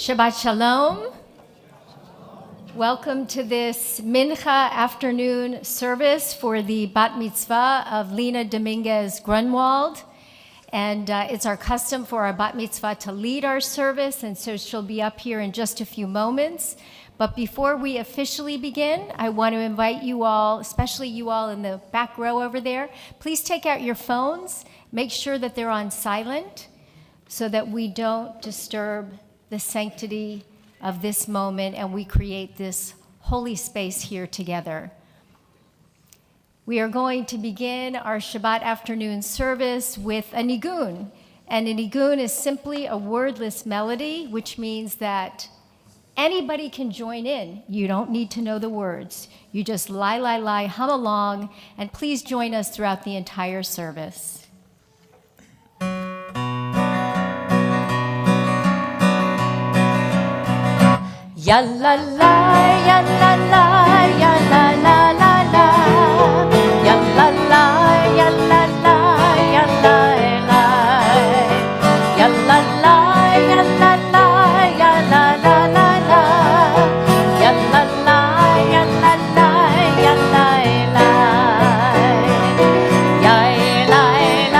Shabbat Shalom. Welcome to this Mincha afternoon service for the Bat Mitzvah of Lina Grunwald. And it's our custom for our Bat Mitzvah to lead our service, and so she'll be up here in just a few moments. But before we officially begin, I want to invite you all, especially you all in the back row over there, please take out your phones, make sure that they're on silent so that we don't disturb the sanctity of this moment and we create this holy space here together. We are going to begin our Shabbat afternoon service with a nigun. And a nigun is simply a wordless melody, which means that anybody can join in. You don't need to know the words. You just lie, hum along, and please join us throughout the entire service. Ya la la, ya la la, ya la la la la. Ya la la, ya la la, ya la la. Ya la la, ya la la, ya la la la la. Ya la la, ya la la, ya la la. Ya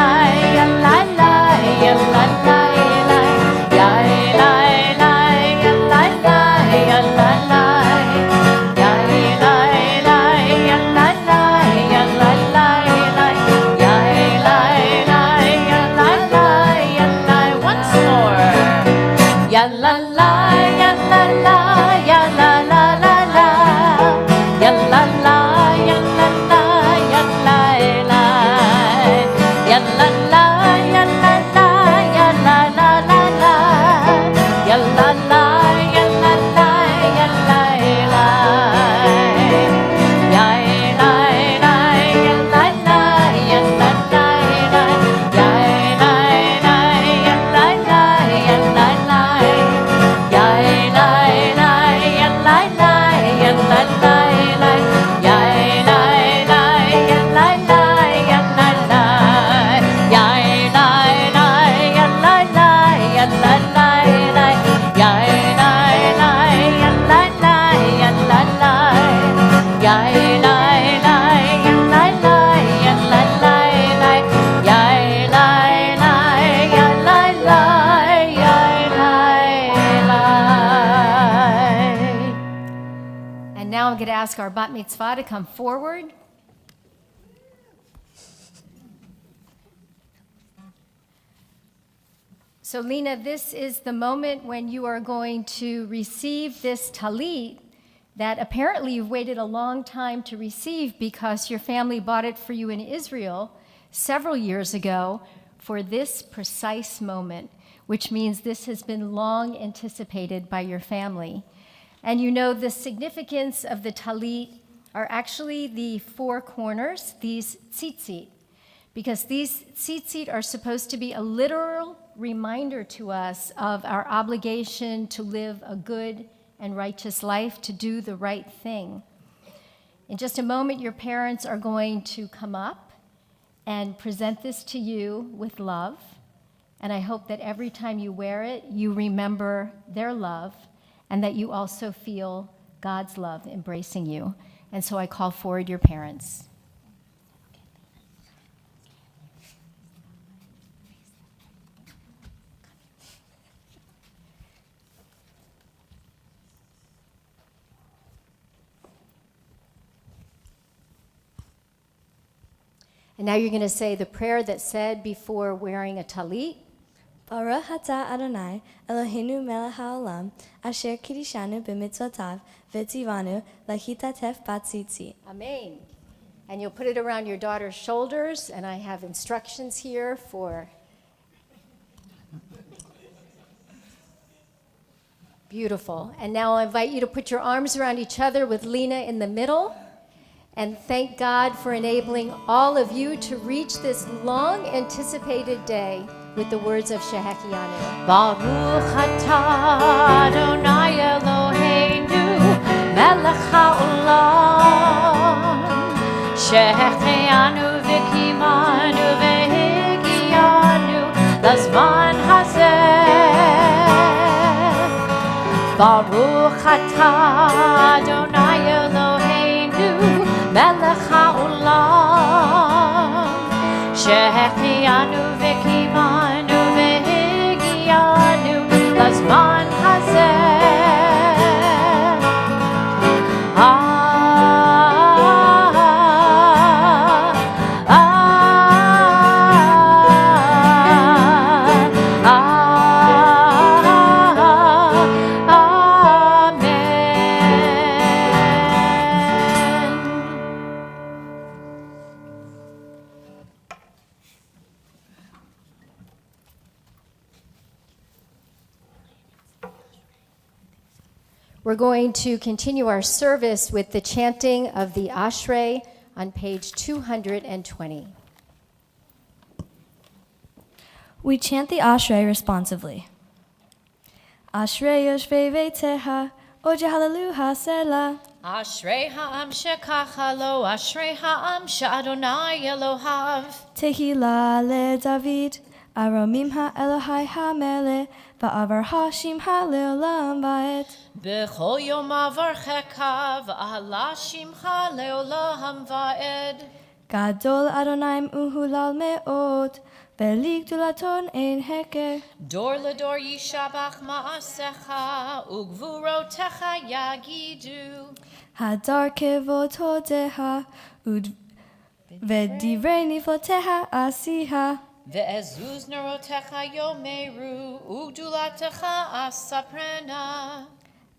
la la, ya la la, ya la la. Ask our Bat Mitzvah to come forward. So Lina, this is the moment when you are going to receive this talit that apparently you've waited a long time to receive because your family bought it for you in Israel several years ago for this precise moment, which means this has been long anticipated by your family. And you know the significance of the talit are actually the four corners, these tzitzit, because these tzitzit are supposed to be a literal reminder to us of our obligation to live a good and righteous life, to do the right thing. In just a moment, your parents are going to come up and present this to you with love. And I hope that every time you wear it, you remember their love, and that you also feel God's love embracing you. And so I call forward your parents. And now you're going to say the prayer that's said before wearing a talit. Baruch atah Adonai, Eloheinu melech haolam, asher kiddushanu b'mitzvotav, v'tzivanu lahitatef batzitzit. Amen. And you'll put it around your daughter's shoulders, and I have instructions here for... Beautiful. And now I'll invite you to put your arms around each other with Lina in the middle, and thank God for enabling all of you to reach this long-anticipated day with the words of Shehechianu. Baruch atah Adonai Eloheinu melech haolam shehechianu v'kimanu v'higianu lazman hazeh Baruch atah Adonai Eloheinu melech haolam שהחיינו וקיימנו והגיענו לזמן הזה. We're going to continue our service with the chanting of the Ashrei on page 220. We chant the Ashrei responsively. Ashrei yoshvei veiteha, oje hallelujah selah. Ashrei ha'am shekacha lo, ashrei ha'am she'adonai Elohav. Tehillah le David, aromim ha'Elohai ha'melech, va'avar hashim ha'leolam va'et. B'chol yom avarcheka, v'ala shimcha leolam va'ed. Gadol Adonai uhulal me'ot, ve'ligdulaton ein heker. Dor ledor yishabach ma'asecha, ugvurotecha yagidu. Hadar kevod hodeha, ve'divrei nifloteha asiha. Ve'ezuz nerotecha yomeru, ugdulatecha asaprena.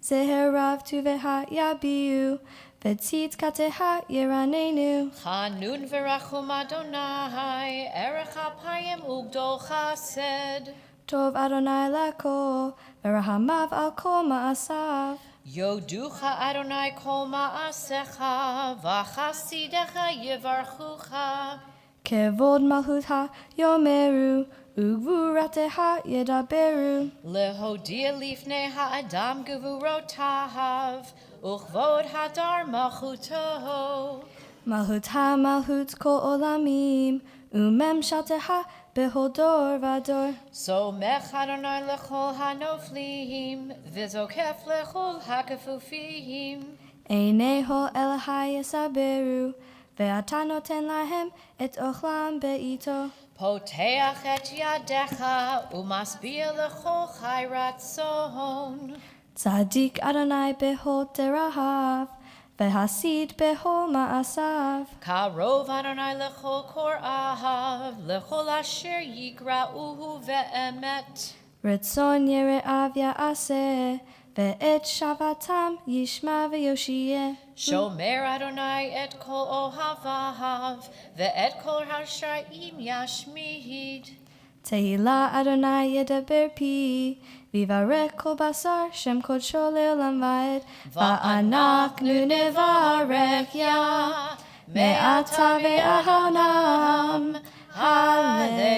Zeherav tuveha yabiu, ve'tzidkateha yeranenu. Chanun v'rachum Adonai, erech apayim ugdol chased. Tov Adonai lakol, verahamav al kol ma'asav. Yoducha Adonai kol ma'asecha, v'chasidecha yivarchucha. Kevod malchut ha-yomeru, ugvurateha yedaberu. Lehodia lifnei ha'adam gevurotahav, uchvod hadar malchuto. Malchut ha-malchut kol olamim, umem shalteha behol dor vador. Somech Adonai lechol hanoflim, v'zokef lechol hakefufim. Einei hol Elohai yesaberu, ve'ata noten lahem et ochlam be'ito. Poteach et yadecha, umasbia lechol chai ratzon. Tzadik Adonai behol terahav, ve'hasid behol ma'asav. Karov Adonai lechol kor ahav, lechol asher yikra'uhu ve'emet. Ritzon yere'av ya'aseh, ve'et shavatam yishma ve'yoshiyeh. Shomer Adonai et kol ohavav, ve'et kol hashra'im yashmid. Tehillah Adonai yedaber pi, vivarech kol basar shem kodsho le'olam va'ed. Va'anachnu nevarech ya, me'ata ve'ahonam. Hallelujah.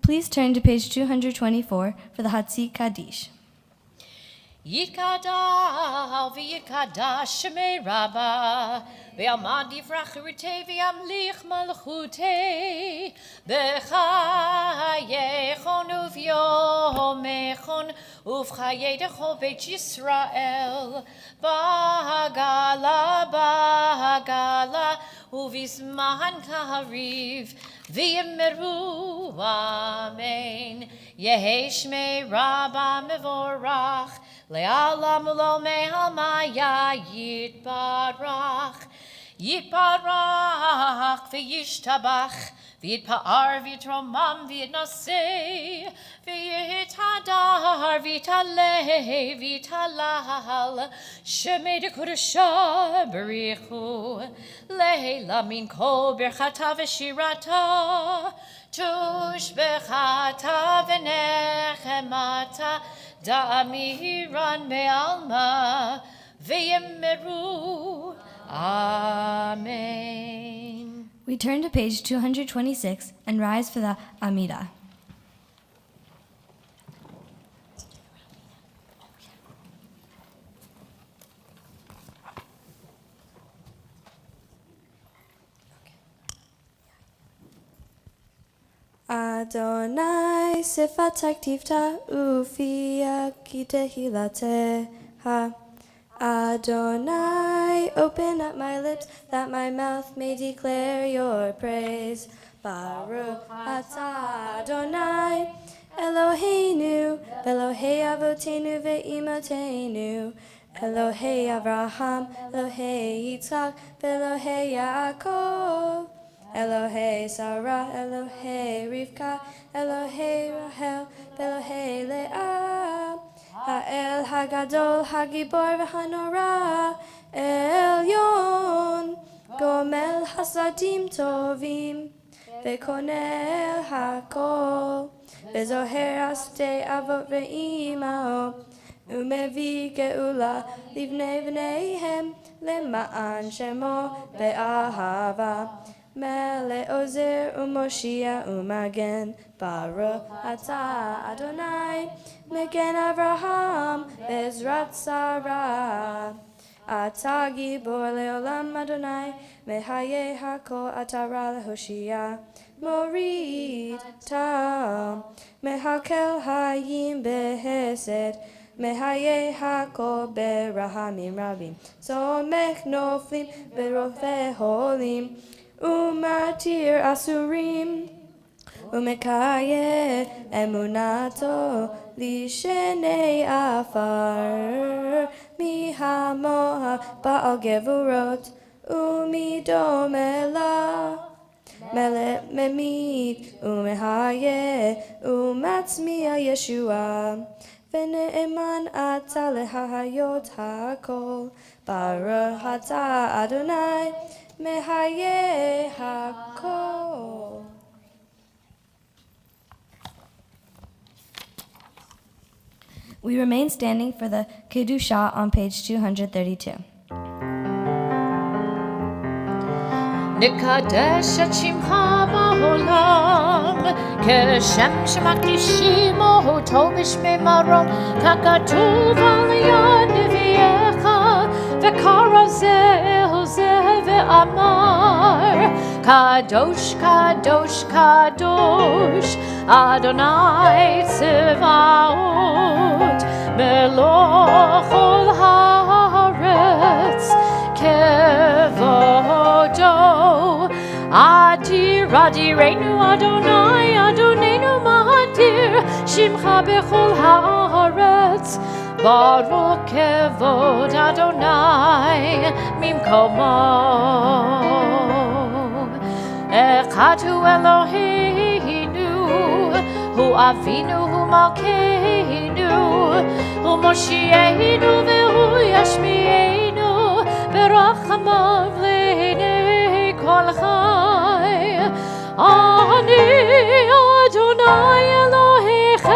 Please turn to page 224 for the Hatzi Kaddish. Yikada v'yikada shemei rabba, ve'amad yifrach ritei v'yamlich malchutei, b'chayechon uv'yomechon, uv'chayei dechol beit Yisrael, b'gala, uv'izman kahariv, v'yimeru amen, Yehi shmei rabba mevorach, Le'alam u'lo me'almaya yitbarach v'yishtabach v'yitpa'ar v'yitromam v'yitnosei v'yithadar v'yitaleh v'yitalal shemei dekodesha berichu le'la min kol birchata v'shirata tushbechata v'nechemata Da'amiran me'alma ve'yemeru. Amen. We turn to page 226 and rise for the Amidah. Adonai sifatak tifta ufia kitehilateha. Adonai, open up my lips that my mouth may declare your praise. Baruch atah Adonai, Eloheinu, Elohei Avotenu ve'imotenu, Elohei Avraham, Elohei Yitzchak, Elohei Yaakov, Elohei Sarah, Elohei Rivka, Elohei Rachel, Elohei Leah, Ha'el Hagadol, Hagibor v'Hanora, Elyon, Gomel Hasadim Tovim, Ve'konel Hakol, Ve'zoher Ashtei Avot Ve'imao, Umevi Geula Livnei V'neihem, Lema'an Shemo Be'ahava, Mele Ozer Umoshia Umagen, Baruch atah Adonai, Megen Avraham, Bezrat Sarah. Atah Gibor Leolam Adonai, Mehaye Hakol Atara Lehoshia, Morid Tam, Mehakel Hayim Behesed, Mehaye Hakol Berahamim Rabim, Somech Noflim Berofe Holim, Umatir Asurim, Umekaye Emunato Lishenei Afar, Mihamoha Baal Gevurot, Umidomela Mele Memid, Umehaye Umatzmiya Yeshua, Vene'eman Ata Lehayot Hakol, Baruch atah Adonai, Mehaye Hakol. We remain standing for the Kedusha on page 232. נקדש את שמך בעולם, כשם שמקדישים אותו בשמי מרום, ככתוב על יד נביאך, וקרא זה אל זה ואמר, קדוש, קדוש, קדוש, אדוני צבאות, מלוא כל הארץ, כבודו. אדיר אדירנו אדוני אדוננו מאדיר שמך בכל הארץ ברוך כבוד אדוני ממקומו אחד הוא אלוהינו הוא אבינו הוא מלכנו הוא מושיענו והוא ישמיענו ברחמיו לעיני כל חי אני אדוני אלוהיכם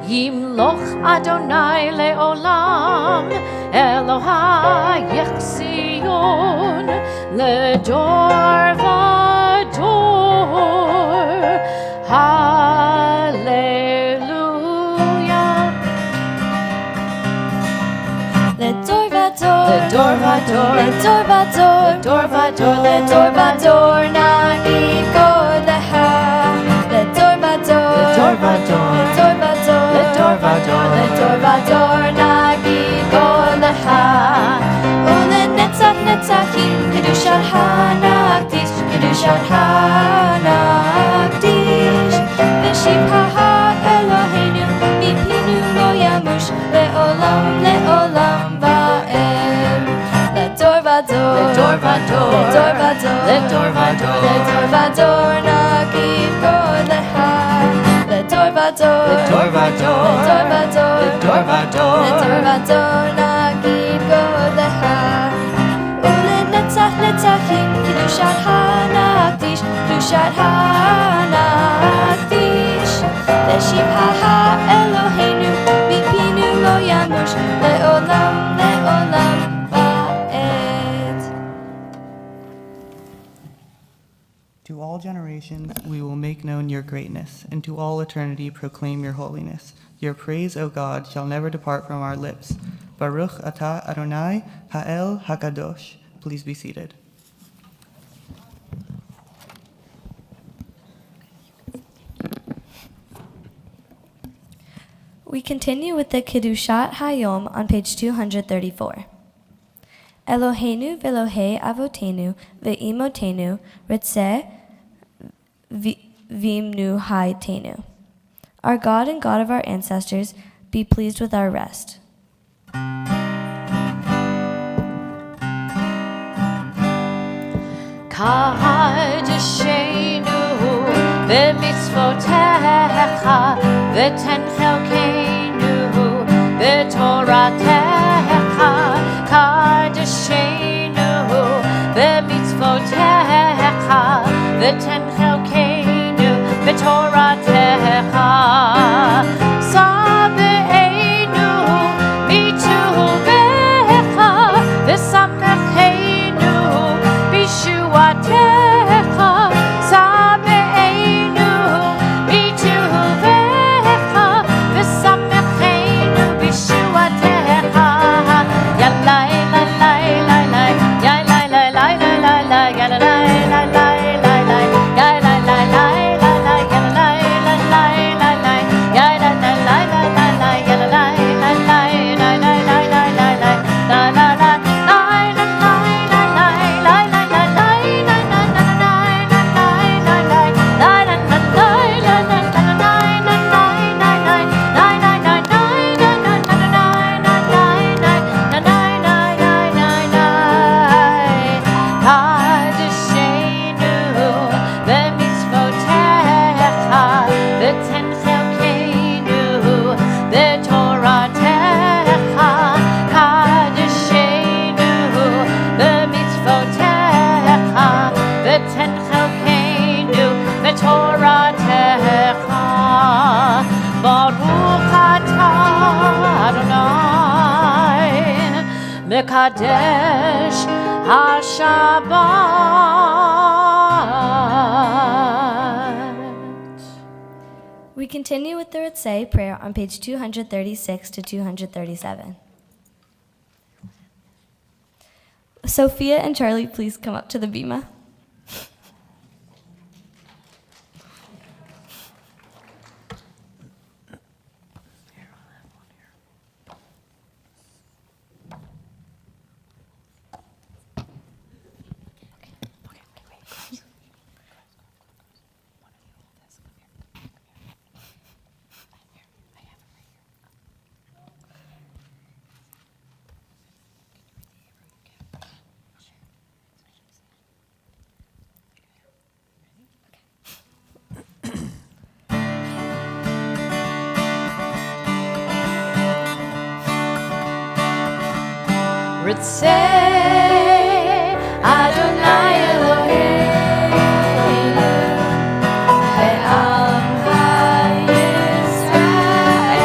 ימלוך אדוני לעולם אלוהייך ציון לדור ודור הללויה לדור ודור לדור ודור לדור ודור לדור ודור לדור ודור נגיד קודך לדור ודור לדור ודור לדור ודור לדור ודור לדור ודור נגיד קודך ולנצח נצחים קדושת הנקדיש קדושת הנקדיש ושבחה אלוהינו מפינו לא ימוש לעולם לעולם ועד לדור ודור לדור ודור לדור ודור לדור ודור לדור ודור נגיד קודך לדור ודור לדור ודור לדור ודור לדור ודור לדור ודור נגיד קודך ולנצח נצחים קדושת הנקדיש קדושת הנקדיש ושבחה אלוהינו מפינו לא ימוש לעולם לעולם ועד. To all generations we will make known your greatness, and to all eternity proclaim your holiness. Your praise, O God, shall never depart from our lips. Baruch atah Adonai Ha'el HaKadosh. Please be seated. We continue with the Kiddushat Hayom on page 234. Eloheinu ve'Elohei avotenu ve'imotenu ritzeh v'imnu haytenu. Our God and God of our ancestors, be pleased with our rest. Kadeshenu b'mitzvotecha v'ten chelkeinu b'toratecha. Kadeshenu b'mitzvotecha v'ten chelkeinu b'toratecha. Sabeinu mituvecha v'samecheinu Bishuatecha, Sabeinu, Mituvecha, V'samecheinu, Bishuatecha. Yalai, lai, lai, lai, lai, yalai, lai, lai, lai, lai, lai, yalai, lai, lai, lai, lai, lai, yalai, lai, lai, lai, lai, yalai, lai, lai, lai, lai, yalai, lai, lai, lai, lai, lai, yalai, lai, lai, lai, lai, lai, lai, lai, lai, la, la, la. Mekadesh HaShabbat. We continue with the Ritzeh prayer on page 236 to 237. Sophia and Charlie, please come up to the bima. Ritzeh Adonai Eloheinu ve'amcha Yisrael.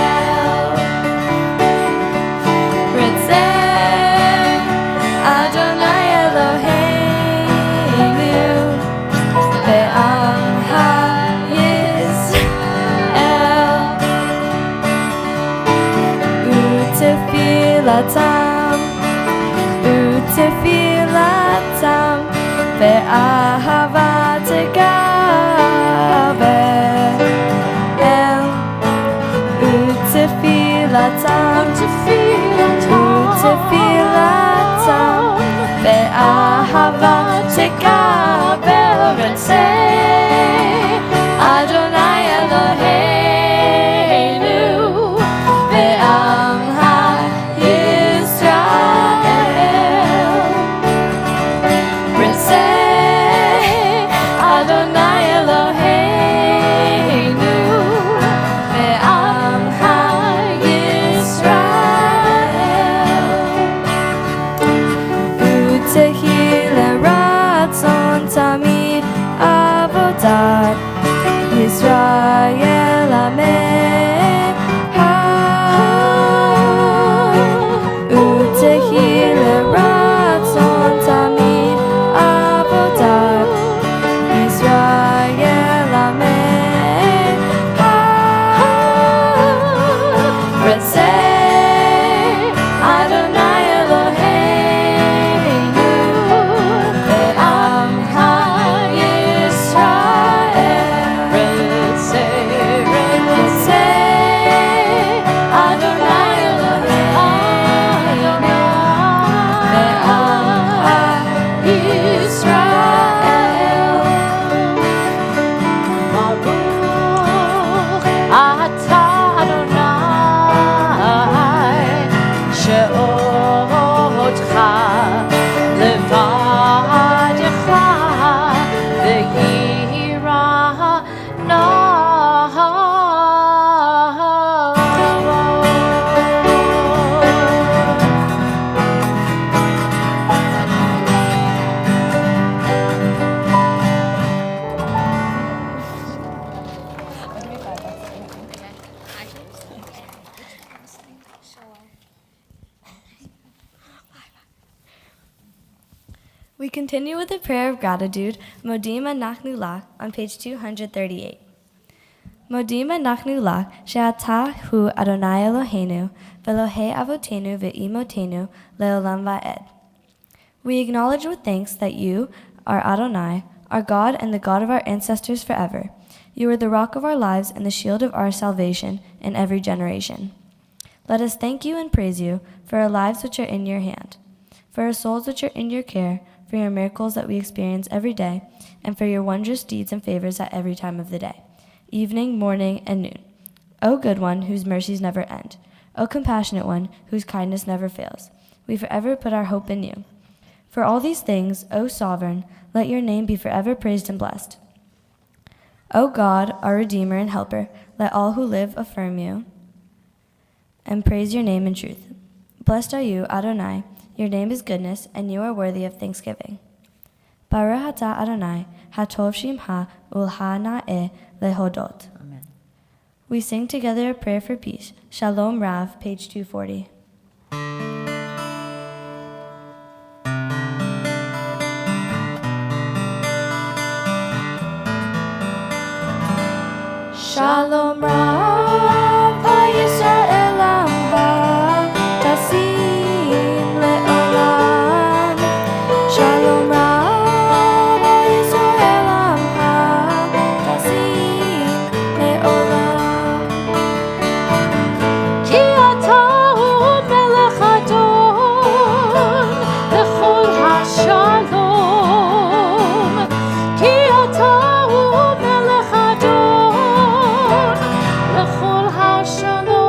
Ritzeh Adonai Eloheinu ve'amcha Yisrael. U'tefilatam Tefilatam ve'ahavat Gabel U'tefilatam ve'ahavat Gabel Ritzeh Adonai Eloheinu ve'amcha Adonai Eloheinu ve'amcha Yisrael. U'tehi leratzon tamid avodat Yisrael ameha. U'tehi leratzon tamid avodat Yisrael ameha. Ritzeh Adonai Eloheinu ve'amcha Yisrael. Ritzeh We continue with a prayer of gratitude, Modim Anachnu Lach, on page 238. Modim Anachnu Lach, she'ata hu Adonai Eloheinu, ve'Elohei avotenu ve'imotenu, le'olam va'ed. We acknowledge with thanks that you are Adonai, our God and the God of our ancestors forever. You are the rock of our lives and the shield of our salvation in every generation. Let us thank you and praise you for our lives which are in your hand, for our souls which are in your care, for your miracles that we experience every day, and for your wondrous deeds and favors at every time of the day, evening, morning, and noon. O good one, whose mercies never end. O compassionate one, whose kindness never fails. We forever put our hope in you. For all these things, O sovereign, let your name be forever praised and blessed. O God, our Redeemer and Helper, let all who live affirm you and praise your name in truth. Blessed are you, Adonai. Your name is goodness, and you are worthy of thanksgiving. Baruch atah Adonai, hatov shimcha ulha-na'eh lehodot. Amen. We sing together a prayer for peace. Shalom Rav, page 240. Shalom Rav, Yisrael Amha, Tasim le'olam. Shalom Rav, Yisrael Amha, Tasim le'olam. Ki ata hu melech adon lechol hashalom. Ki ata hu melech adon lechol hashalom.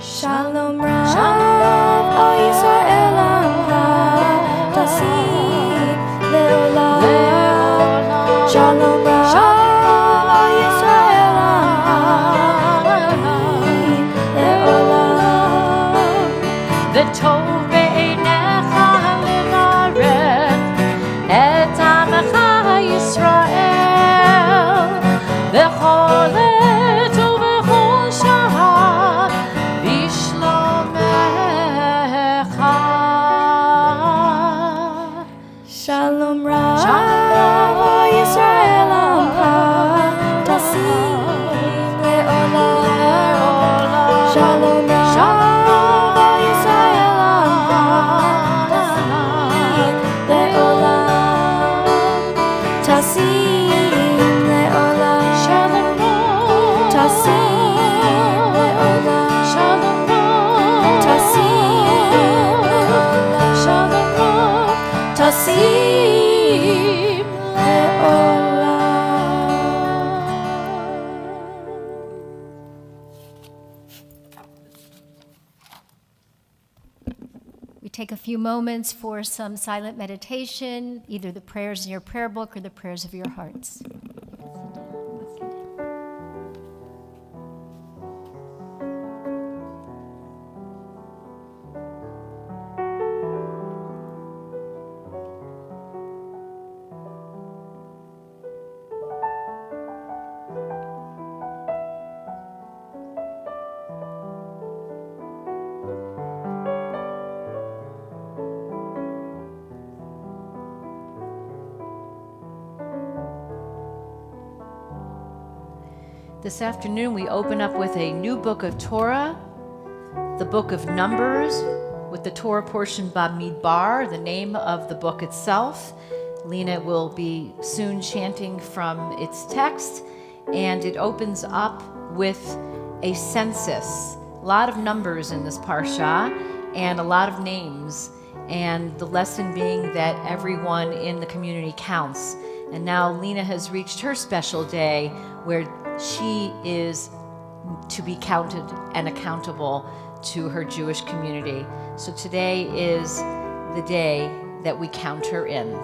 Shalom Rav, O Yisrael Amha, Tasim le'olam. Shalom Rav, O Yisrael Amha, Tasim le'olam. וטוב בעיניך לברך את עמך ישראל בכל עת ובכל שעה בשלומך. Shalom Rav, O Yisrael Amha, Tasim le'olam. Shalom Rav, O Yisrael Amha, Tasim le'olam. Tasim le'olam. Shalom Tasim le'olam. Shalom Tasim le'olam. Shalom Tasim le'olam. We take a few moments for some silent meditation, either the prayers in your prayer book or the prayers of your hearts. This afternoon, we open up with a new book of Torah, the book of Numbers, with the Torah portion Bamidbar, the name of the book itself. Lina will be soon chanting from its text, and it opens up with a census. A lot of numbers in this parsha, and a lot of names, and the lesson being that everyone in the community counts. And now Lina has reached her special day where she is to be counted and accountable to her Jewish community. So today is the day that we count her in.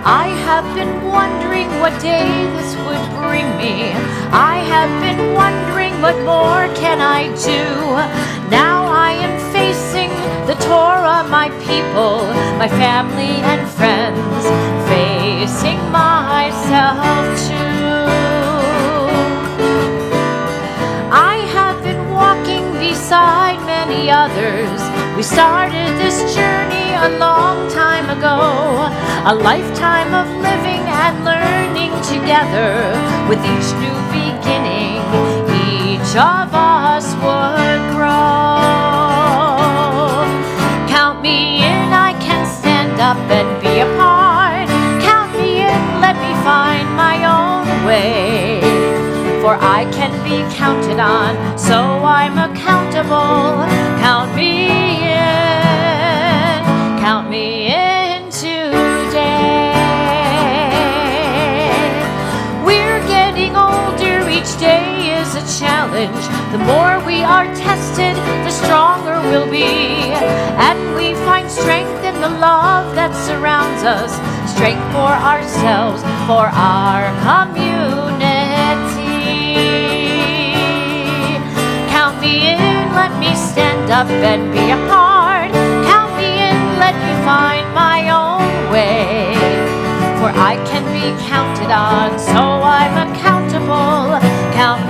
I have been wondering what day this would bring me. I have been wondering what more can I do. Now I am facing the Torah, my people, my family and friends, facing myself too. I have been walking beside many others. We started this journey a long time ago, a lifetime of living and learning together. With each new beginning, each of us would grow. Count me in, I can stand up and be a part. Count me in, let me find my own way. For I can be counted on, so I'm accountable. Count me in, count me in today. We're getting older, each day is a challenge. The more we are tested, the stronger we'll be. And we find strength in the love that surrounds us, strength for ourselves, for our community. Count me in, let me stand up and be a part. Count me in, let me find my own way. For I can be counted on, so I'm accountable. Count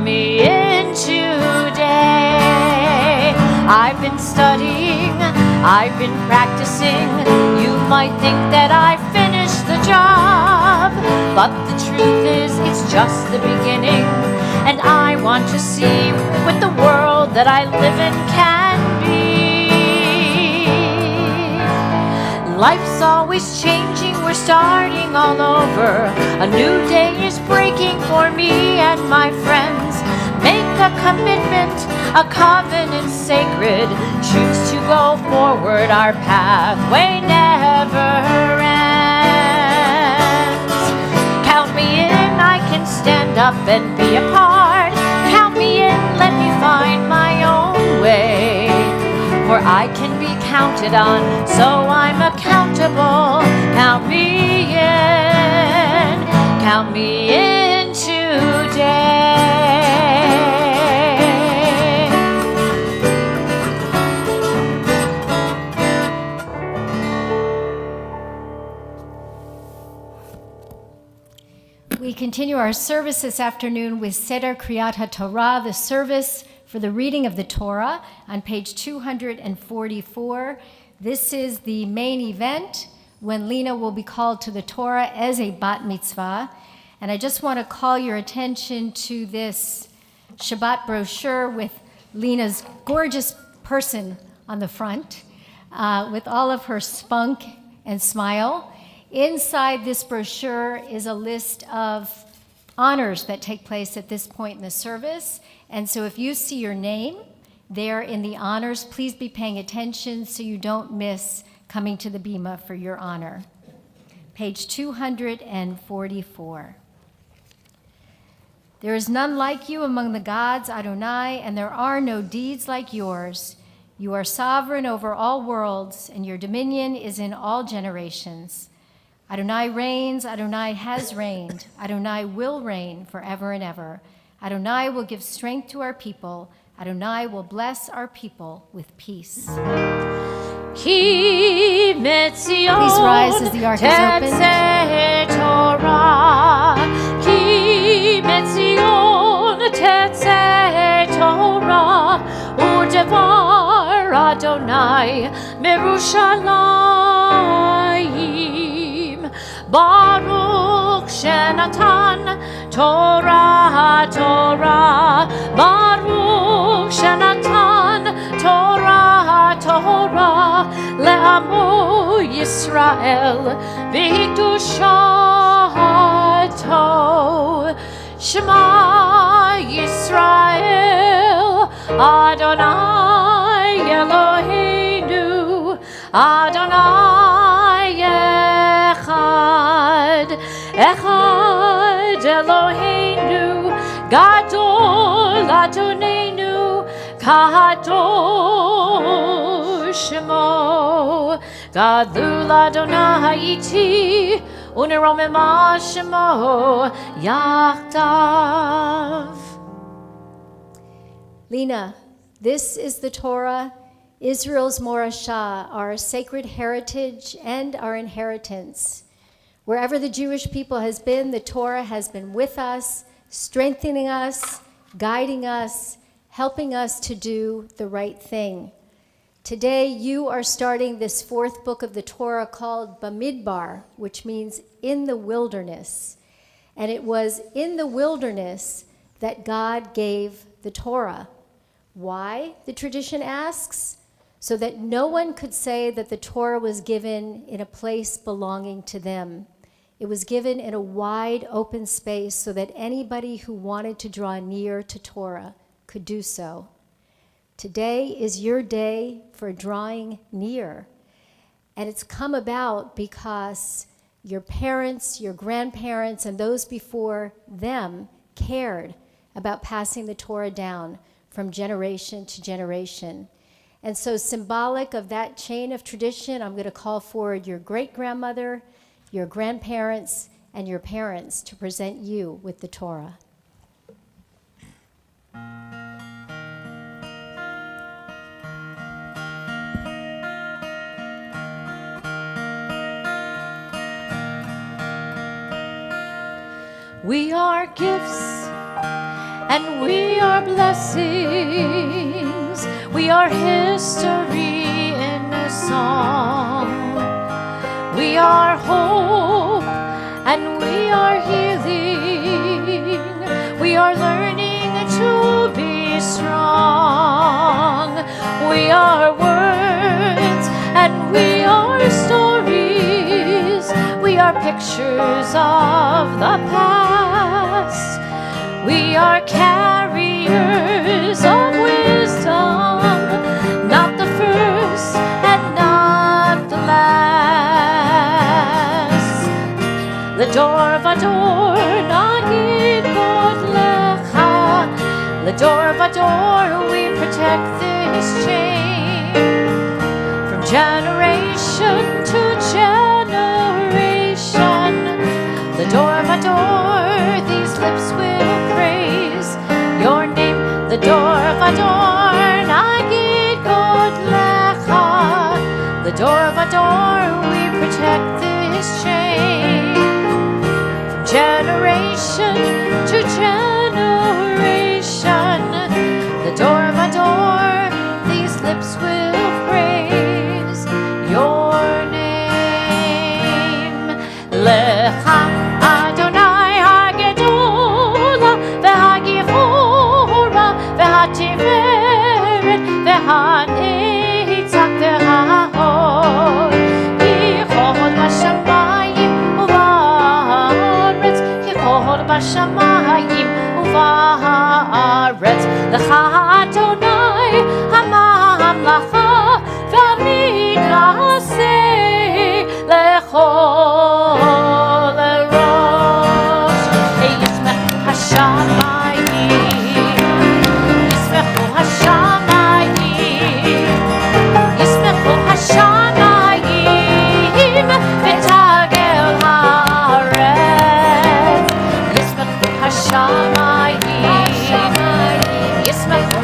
me in today. I've been studying, I've been practicing. You might think that I finished the job, but the truth is it's just the beginning. And I want to see what the world that I live in can be. Life's always changing, we're starting all over. A new day is breaking for me and my friends. Make a commitment, a covenant sacred. Choose to go forward, our pathway never ends. Count me in, I can stand up and be a part. Count me in, let me find my own way. For I can be counted on, so I'm accountable. Count me in today. We continue our service this afternoon with Seder Kriyat HaTorah, the service for the reading of the Torah, on page 244. This is the main event when Lina will be called to the Torah as a bat mitzvah. And I just want to call your attention to this Shabbat brochure with Lina's gorgeous person on the front, with all of her spunk and smile. Inside this brochure is a list of honors that take place at this point in the service. And so if you see your name there in the honors, please be paying attention so you don't miss coming to the bima for your honor. Page 244. There is none like you among the gods, Adonai, and there are no deeds like yours. You are sovereign over all worlds, and your dominion is in all generations. Adonai reigns, Adonai has reigned, Adonai will reign forever and ever. Adonai will give strength to our people. Adonai will bless our people with peace. Please rise as the ark is opened. Ki metzion tetzeh Torah, u'devar Adonai merushalayim. Baruch shenatan Torah, Torah. Baruch shenatan Torah, Torah. Le'amo Yisrael v'hikdushato. Shema Yisrael Adonai Eloheinu, Adonai Echad, Echad Eloheinu, Gadol Adonenu, Kadosh Shemo. Gadol Adonai iti, uneromema Shemo Yachdav. Lina, this is the Torah Israel's Morashah, our sacred heritage and our inheritance. Wherever the Jewish people has been, the Torah has been with us, strengthening us, guiding us, helping us to do the right thing. Today, you are starting this fourth book of the Torah called Bamidbar, which means in the wilderness. And it was in the wilderness that God gave the Torah. Why, the tradition asks? So that no one could say that the Torah was given in a place belonging to them. It was given in a wide open space so that anybody who wanted to draw near to Torah could do so. Today is your day for drawing near. And it's come about because your parents, your grandparents, and those before them cared about passing the Torah down from generation to generation. And so symbolic of that chain of tradition, I'm going to call forward your great-grandmother, your grandparents, and your parents to present you with the Torah. We are gifts and we are blessings. We are history in a song. We are hope and we are healing. We are learning to be strong. We are words and we are stories. We are pictures of the past. We are carriers of wisdom, not the first and not the last. The door of Ador, Nagid God Lecha. The door of Ador, we protect this chain from generation to generation. The door of Ador, these lips will praise your name. The door of Ador, Nagid God Lecha. The door of Ador, we protect this chain from generation to generation. The door of Ador, these lips will praise your name. Lecha Adonai HaGedola VeHaGichora VeHaTiferet VeHaNetzach VeHaHod. Yichod b'shamayim u'va'aretz. Yichod b'shamayim u'va'aretz. Lecha Adonai HaMamlacha VeHaMidraseh lechol erosh. Yismechu hashamayim, yismechu hashamayim, yismechu hashamayim v'tagel haaretz. Yismechu hashamayim, yismechu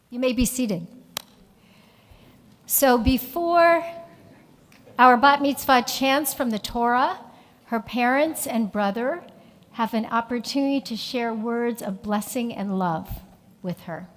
You may be seated. So before our bat mitzvah chants from the Torah, her parents and brother have an opportunity to share words of blessing and love with her.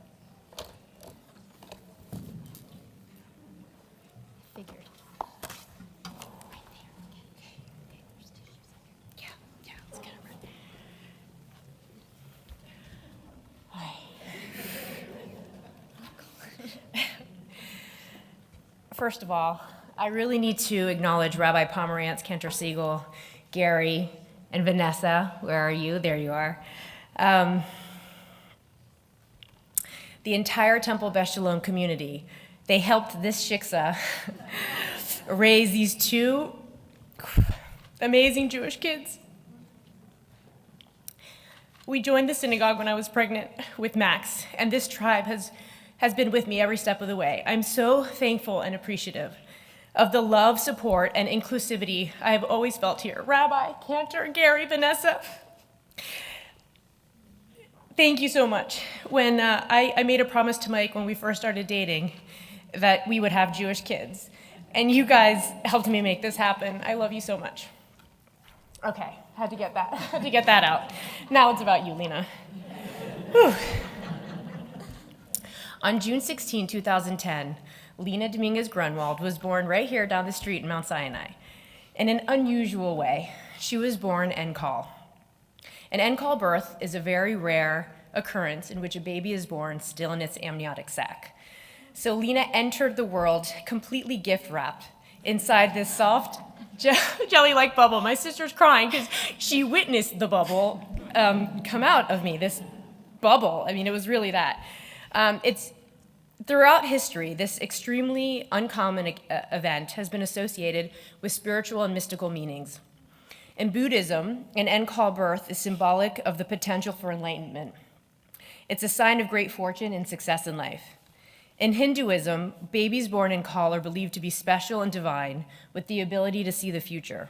First of all, I really need to acknowledge Rabbi Pomerantz, Cantor Siegel, Gary, and Vanessa. Where are you? There you are. The entire Temple Beth Shalom community. They helped this shiksa raise these two amazing Jewish kids. We joined the synagogue when I was pregnant with Max, and this tribe has been with me every step of the way. I'm so thankful and appreciative of the love, support, and inclusivity I have always felt here. Rabbi, Cantor, Gary, Vanessa, thank you so much. When I made a promise to Mike when we first started dating that we would have Jewish kids, and you guys helped me make this happen. I love you so much. Okay, had to get that out. Now it's about you, Lina. Whew. On June 16, 2010, Lina Grunwald was born right here down the street in Mount Sinai. In an unusual way, she was born en-call. An en-call birth is a very rare occurrence in which a baby is born still in its amniotic sac. So Lina entered the world completely gift-wrapped inside this soft, jelly-like bubble. My sister's crying because she witnessed the bubble come out of me, this bubble. I mean, it was really that. Throughout history, this extremely uncommon event has been associated with spiritual and mystical meanings. In Buddhism, an en-call birth is symbolic of the potential for enlightenment. It's a sign of great fortune and success in life. In Hinduism, babies born in call are believed to be special and divine, with the ability to see the future.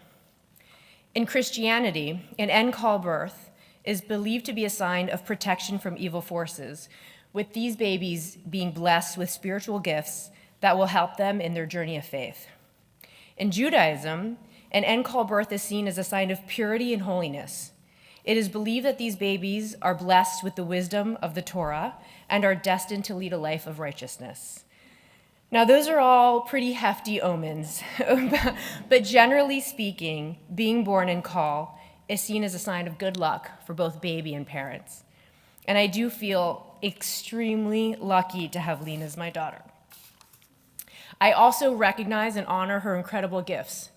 In Christianity, an en-call birth is believed to be a sign of protection from evil forces, with these babies being blessed with spiritual gifts that will help them in their journey of faith. In Judaism, an en-call birth is seen as a sign of purity and holiness. It is believed that these babies are blessed with the wisdom of the Torah and are destined to lead a life of righteousness. Now, those are all pretty hefty omens, but generally speaking, being born in call is seen as a sign of good luck for both baby and parents. And I do feel extremely lucky to have Lina as my daughter. I also recognize and honor her incredible gifts,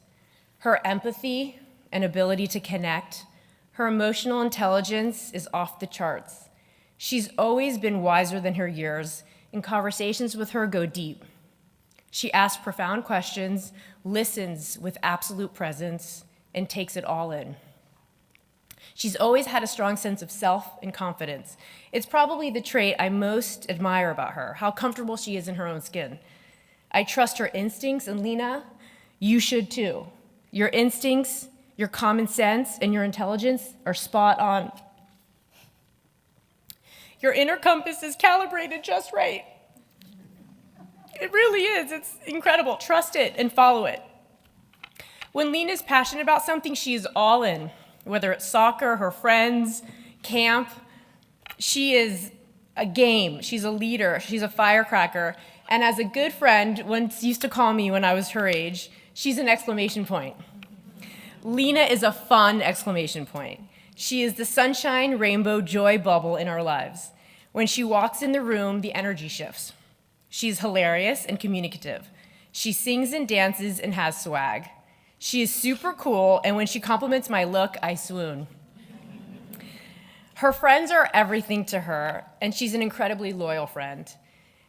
her empathy and ability to connect. Her emotional intelligence is off the charts. She's always been wiser than her years, and conversations with her go deep. She asks profound questions, listens with absolute presence, and takes it all in. She's always had a strong sense of self and confidence. It's probably the trait I most admire about her, how comfortable she is in her own skin. I trust her instincts, and Lina, you should too. Your instincts, your common sense, and your intelligence are spot on. Your inner compass is calibrated just right. It really is. It's incredible. Trust it and follow it. When Lina's passionate about something, she is all in. Whether it's soccer, her friends, camp, she is a game. She's a leader. She's a firecracker. And as a good friend once used to call me when I was her age, she's an exclamation point. Lina is a fun exclamation point. She is the sunshine, rainbow, joy bubble in our lives. When she walks in the room, the energy shifts. She's hilarious and communicative. She sings and dances and has swag. She is super cool, and when she compliments my look, I swoon. Her friends are everything to her, and she's an incredibly loyal friend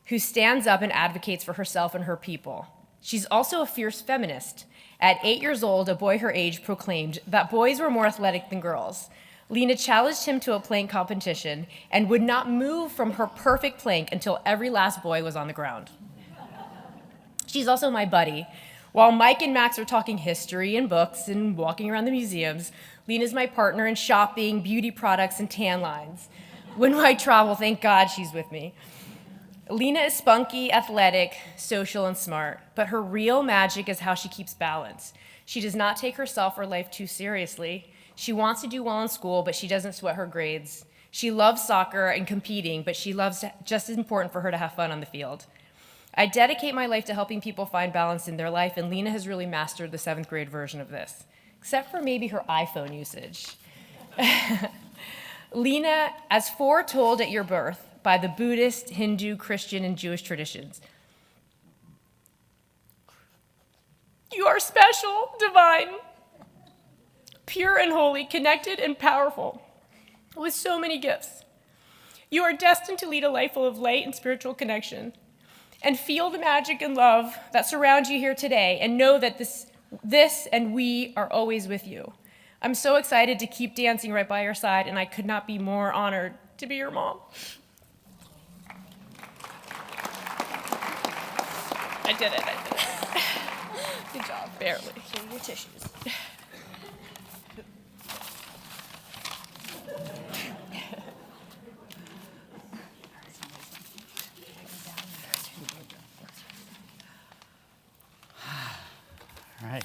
who stands up and advocates for herself and her people. She's also a fierce feminist. At 8 years old, a boy her age proclaimed that boys were more athletic than girls. Lina challenged him to a plank competition and would not move from her perfect plank until every last boy was on the ground. She's also my buddy. While Mike and Max are talking history and books and walking around the museums, Lina's my partner in shopping, beauty products, and tan lines. When I travel, thank God she's with me. Lina is spunky, athletic, social, and smart, but her real magic is how she keeps balance. She does not take herself or life too seriously. She wants to do well in school, but she doesn't sweat her grades. She loves soccer and competing, but she loves just as important for her to have fun on the field. I dedicate my life to helping people find balance in their life, and Lina has really mastered the 7th grade version of this, except for maybe her iPhone usage. Lina, as foretold at your birth by the Buddhist, Hindu, Christian, and Jewish traditions, you are special, divine, pure and holy, connected and powerful, with so many gifts. You are destined to lead a life full of light and spiritual connection, and feel the magic and love that surround you here today, and know that this and we are always with you. I'm so excited to keep dancing right by your side, and I could not be more honored to be your mom. I did it. Good job, barely. Here are your tissues. All right.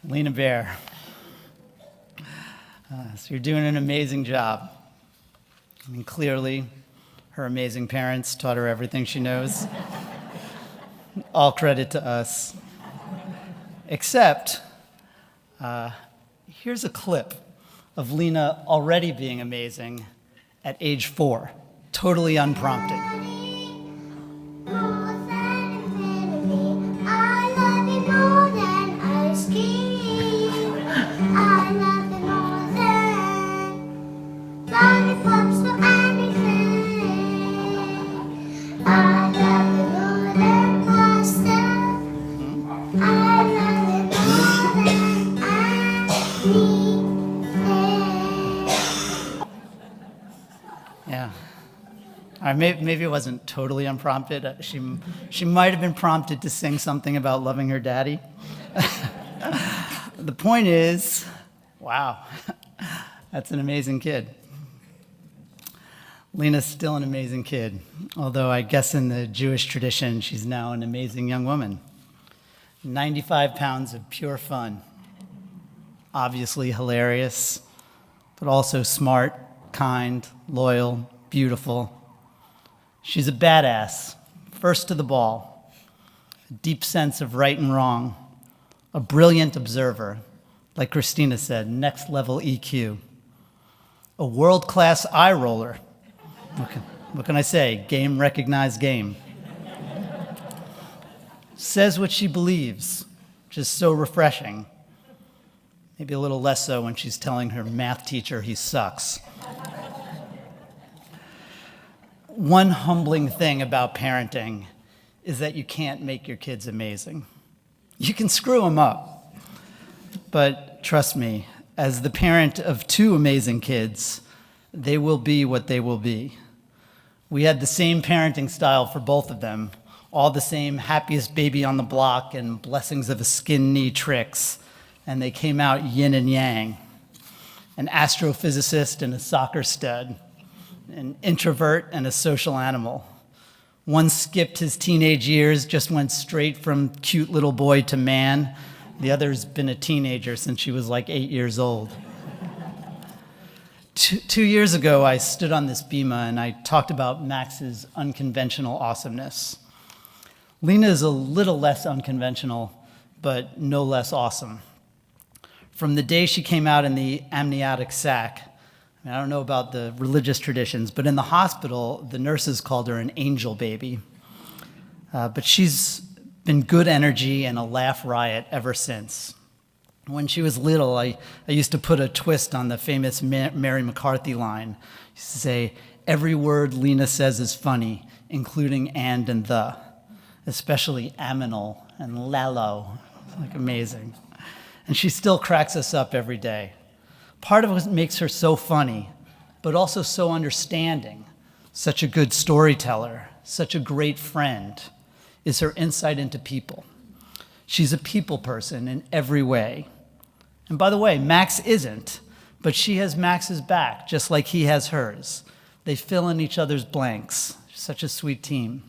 Lina Bear. So you're doing an amazing job. I mean, clearly, her amazing parents taught her everything she knows. All credit to us. Except, here's a clip of Lina already being amazing at age 4, totally unprompted. Yeah. All right, maybe it wasn't totally unprompted. She might have been prompted to sing something about loving her daddy. The point is, wow, that's an amazing kid. Lina's still an amazing kid, although I guess in the Jewish tradition, she's now an amazing young woman. 95 pounds of pure fun. Obviously hilarious, but also smart, kind, loyal, beautiful. She's a badass, first to the ball, a deep sense of right and wrong, a brilliant observer, like Christina said, next level EQ, a world-class eye roller. What can I say? Game recognized game. Says what she believes, which is so refreshing. Maybe a little less so when she's telling her math teacher he sucks. One humbling thing about parenting is that you can't make your kids amazing. You can screw them up. But trust me, as the parent of 2 amazing kids, they will be what they will be. We had the same parenting style for both of them, all the same happiest baby on the block and blessings of a skin knee tricks, and they came out yin and yang, an astrophysicist and a soccer stud, an introvert and a social animal. One skipped his teenage years, just went straight from cute little boy to man. The other's been a teenager since she was like 8 years old. 2 years ago, I stood on this bima and I talked about Max's unconventional awesomeness. Lina is a little less unconventional, but no less awesome. From the day she came out in the amniotic sac, I don't know about the religious traditions, but in the hospital, the nurses called her an angel baby. But she's been good energy and a laugh riot ever since. When she was little, I used to put a twist on the famous Mary McCarthy line. I used to say, every word Lina says is funny, including and the, especially aminal and lalo. It's like amazing. And she still cracks us up every day. Part of what makes her so funny, but also so understanding, such a good storyteller, such a great friend, is her insight into people. She's a people person in every way. And by the way, Max isn't, but she has Max's back, just like he has hers. They fill in each other's blanks. Such a sweet team.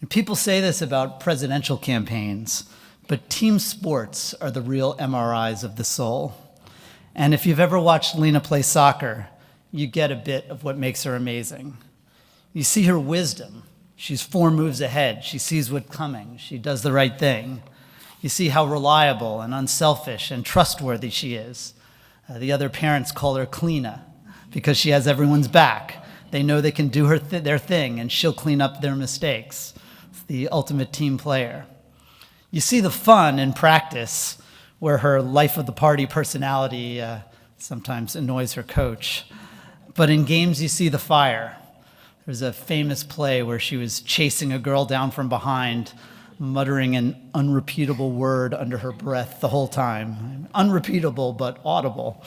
And people say this about presidential campaigns, but team sports are the real MRIs of the soul. And if you've ever watched Lina play soccer, you get a bit of what makes her amazing. You see her wisdom. She's 4 moves ahead. She sees what's coming. She does the right thing. You see how reliable and unselfish and trustworthy she is. The other parents call her Cleana because she has everyone's back. They know they can do their thing, and she'll clean up their mistakes. It's the ultimate team player. You see the fun in practice, where her life-of-the-party personality sometimes annoys her coach. But in games, you see the fire. There's a famous play where she was chasing a girl down from behind, muttering an unrepeatable word under her breath the whole time. Unrepeatable, but audible.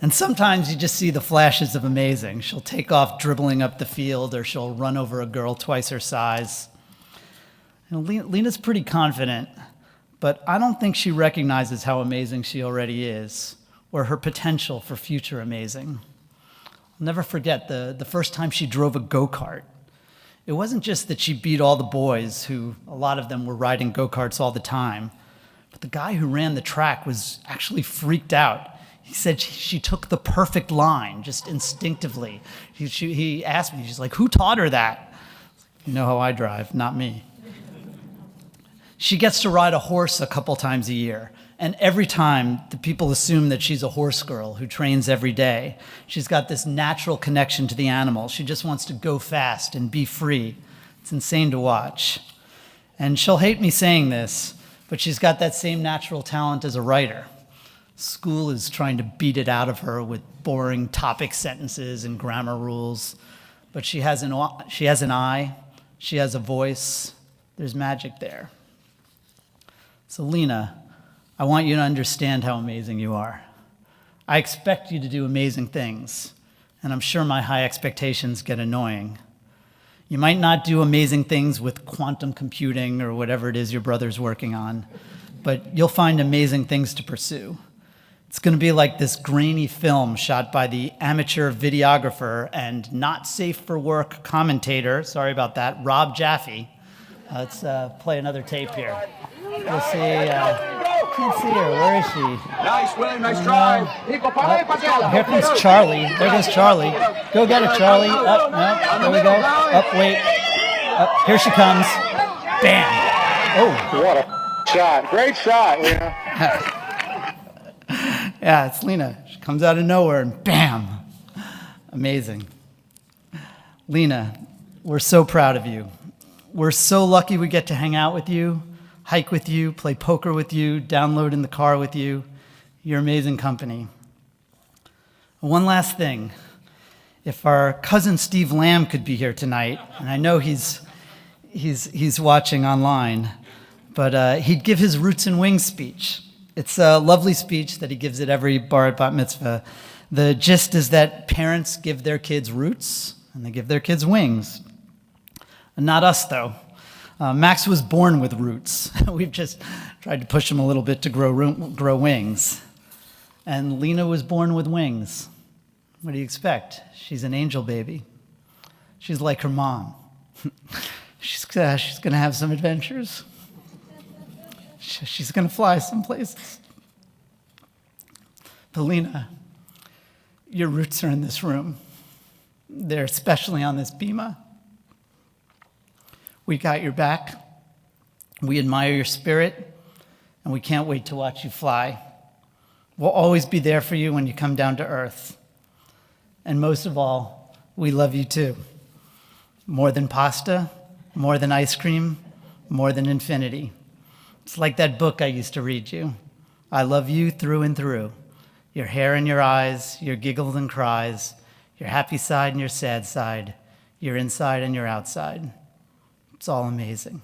And sometimes you just see the flashes of amazing. She'll take off dribbling up the field, or she'll run over a girl twice her size. Lina's pretty confident, but I don't think she recognizes how amazing she already is, or her potential for future amazing. I'll never forget the first time she drove a go-kart. It wasn't just that she beat all the boys, who a lot of them were riding go-karts all the time, but the guy who ran the track was actually freaked out. He said she took the perfect line, just instinctively. He asked me, she's like, who taught her that? You know how I drive, not me. She gets to ride a horse a couple times a year, and every time the people assume that she's a horse girl who trains every day. She's got this natural connection to the animal. She just wants to go fast and be free. It's insane to watch. And she'll hate me saying this, but she's got that same natural talent as a writer. School is trying to beat it out of her with boring topic sentences and grammar rules, but she has an eye, she has a voice, there's magic there. So Lina, I want you to understand how amazing you are. I expect you to do amazing things, and I'm sure my high expectations get annoying. You might not do amazing things with quantum computing or whatever it is your brother's working on, but you'll find amazing things to pursue. It's going to be like this grainy film shot by the amateur videographer and not safe for work commentator, sorry about that, Rob Jaffe. Let's play another tape here. We'll see, can't see her, where is she? Nice, William, nice try. Here comes Charlie, there goes Charlie. Go get it, Charlie. Up, no, there we go. Up, wait. Up, here she comes. Bam. Oh. What a shot, great shot, Lina. Yeah, it's Lina. She comes out of nowhere and bam! Amazing. Lina, we're so proud of you. We're so lucky we get to hang out with you, hike with you, play poker with you, download in the car with you. You're amazing company. One last thing. If our cousin Steve Lamb could be here tonight, and I know he's watching online, but he'd give his Roots and Wings speech. It's a lovely speech that he gives at every bar at Bat Mitzvah. The gist is that parents give their kids roots and they give their kids wings. Not us, though. Max was born with roots. We've just tried to push him a little bit to grow wings. And Lina was born with wings. What do you expect? She's an angel baby. She's like her mom. She's going to have some adventures. She's going to fly some places. But Lina, your roots are in this room. They're especially on this bima. We got your back. We admire your spirit, and we can't wait to watch you fly. We'll always be there for you when you come down to earth. And most of all, we love you too. More than pasta, more than ice cream, more than infinity. It's like that book I used to read you. I love you through and through. Your hair and your eyes, your giggles and cries, your happy side and your sad side, your inside and your outside. It's all amazing.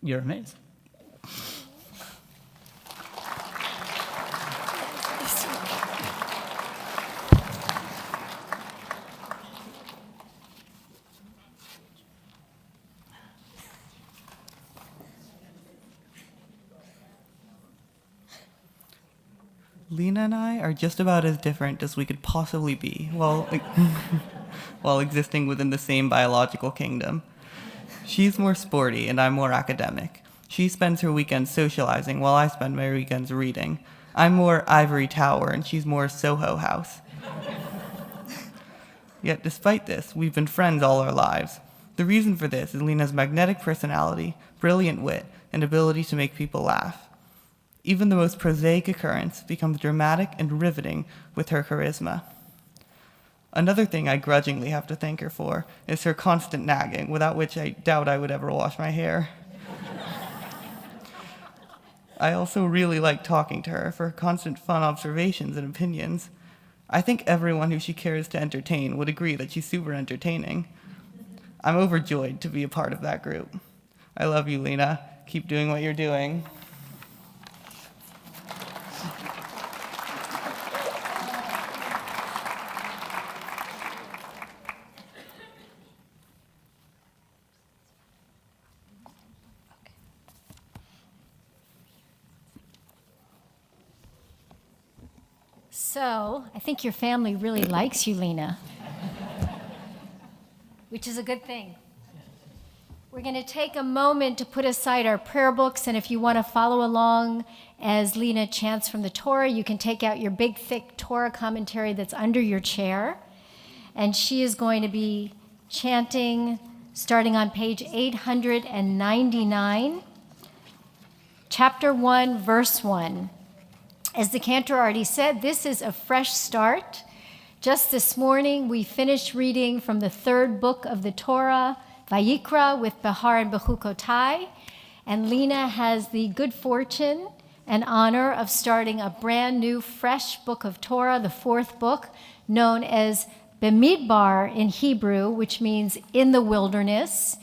You're amazing. Lina and I are just about as different as we could possibly be while existing within the same biological kingdom. She's more sporty and I'm more academic. She spends her weekends socializing while I spend my weekends reading. I'm more ivory tower and she's more Soho house. Yet despite this, we've been friends all our lives. The reason for this is Lina's magnetic personality, brilliant wit, and ability to make people laugh. Even the most prosaic occurrence becomes dramatic and riveting with her charisma. Another thing I grudgingly have to thank her for is her constant nagging, without which I doubt I would ever wash my hair. I also really like talking to her for her constant fun observations and opinions. I think everyone who she cares to entertain would agree that she's super entertaining. I'm overjoyed to be a part of that group. I love you, Lina. Keep doing what you're doing. So, I think your family really likes you, Lina, which is a good thing. We're going to take a moment to put aside our prayer books, and if you want to follow along as Lina chants from the Torah, you can take out your big, thick Torah commentary that's under your chair, and she is going to be chanting starting on page 899, chapter 1, verse 1. As the cantor already said, this is a fresh start. Just this morning, we finished reading from the third book of the Torah, Vayikra, with Behar and Bechukotai, and Lina has the good fortune and honor of starting a brand new, fresh book of Torah, the fourth book, known as Bemidbar in Hebrew, which means in the wilderness,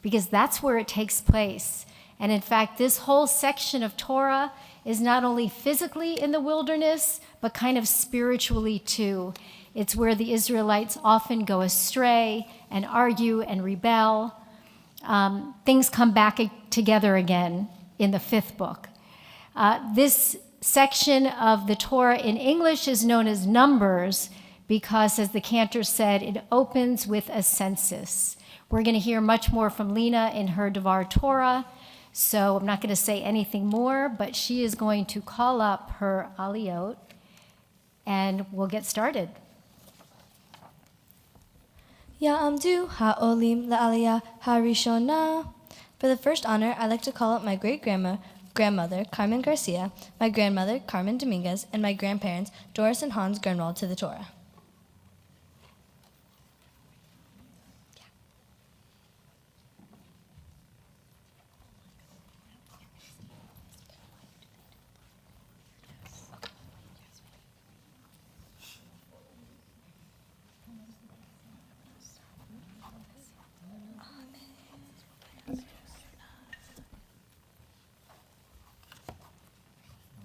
because that's where it takes place. And in fact, this whole section of Torah is not only physically in the wilderness, but kind of spiritually too. It's where the Israelites often go astray and argue and rebel. Things come back together again in the fifth book. This section of the Torah in English is known as Numbers because, as the cantor said, it opens with a census. We're going to hear much more from Lina in her Devar Torah, so I'm not going to say anything more, but she is going to call up her aliyot, and we'll get started. Ya'amdu ha'olim la'aliyah harishona. For the first honor, I'd like to call up my grandmother, Carmen Garcia, my grandmother, Carmen Dominguez, and my grandparents, Doris and Hans Grunwald, to the Torah.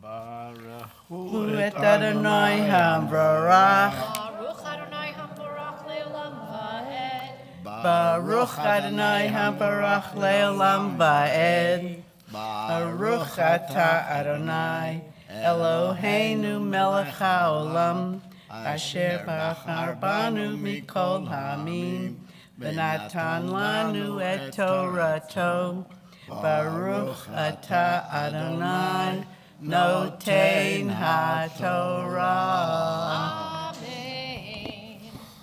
Baruch et Adonai HaBarach. Baruch Adonai HaBarach Le'olam Va'ed. Baruch Adonai HaBarach Le'olam Va'ed. Baruch Ata Adonai Eloheinu Melech HaOlam Asher Bachar Banu Mikol Hamim V'natan Lanu et Torato. Baruch Ata Adonai Notein HaTorah. Amen.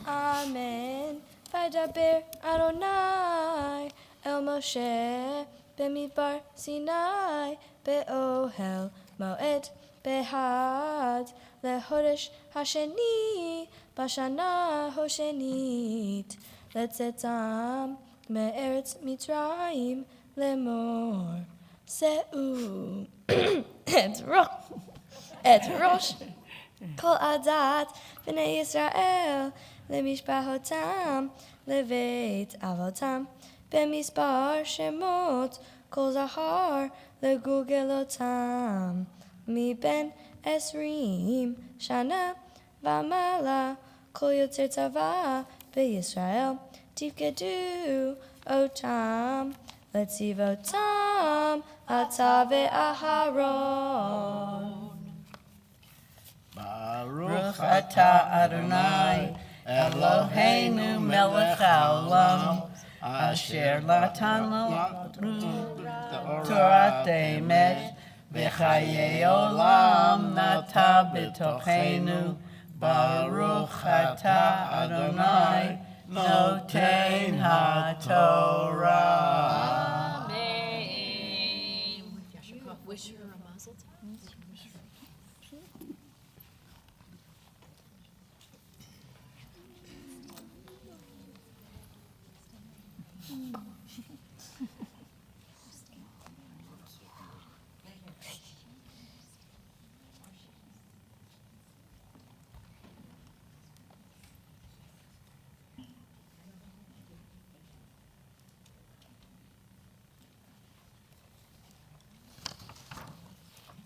Amen. Vaydaber Adonai El Moshe Bemidbar Sinai Be'ohel Moed Behad Lehodesh Hasheni Bashana Hoshenit Letzetam Me'eretz Mitzrayim Lemor Seu Et Rosh Kol Adat B'nei Yisrael Lemishpahotam Leveit Avotam B'misbar Shemot Kol Zahar Legugelotam Mi Ben Esrim Shana V'amala Kol Yotzer Tzava B'Yisrael Tifkedu Otam Letzivotam Ata ve'aharon. Baruch atah Adonai, Eloheinu melech haolam, asher natan לנו תורת אמת, וחיי עולם נטע בתוכנו. Baruch atah Adonai, noten haTorah.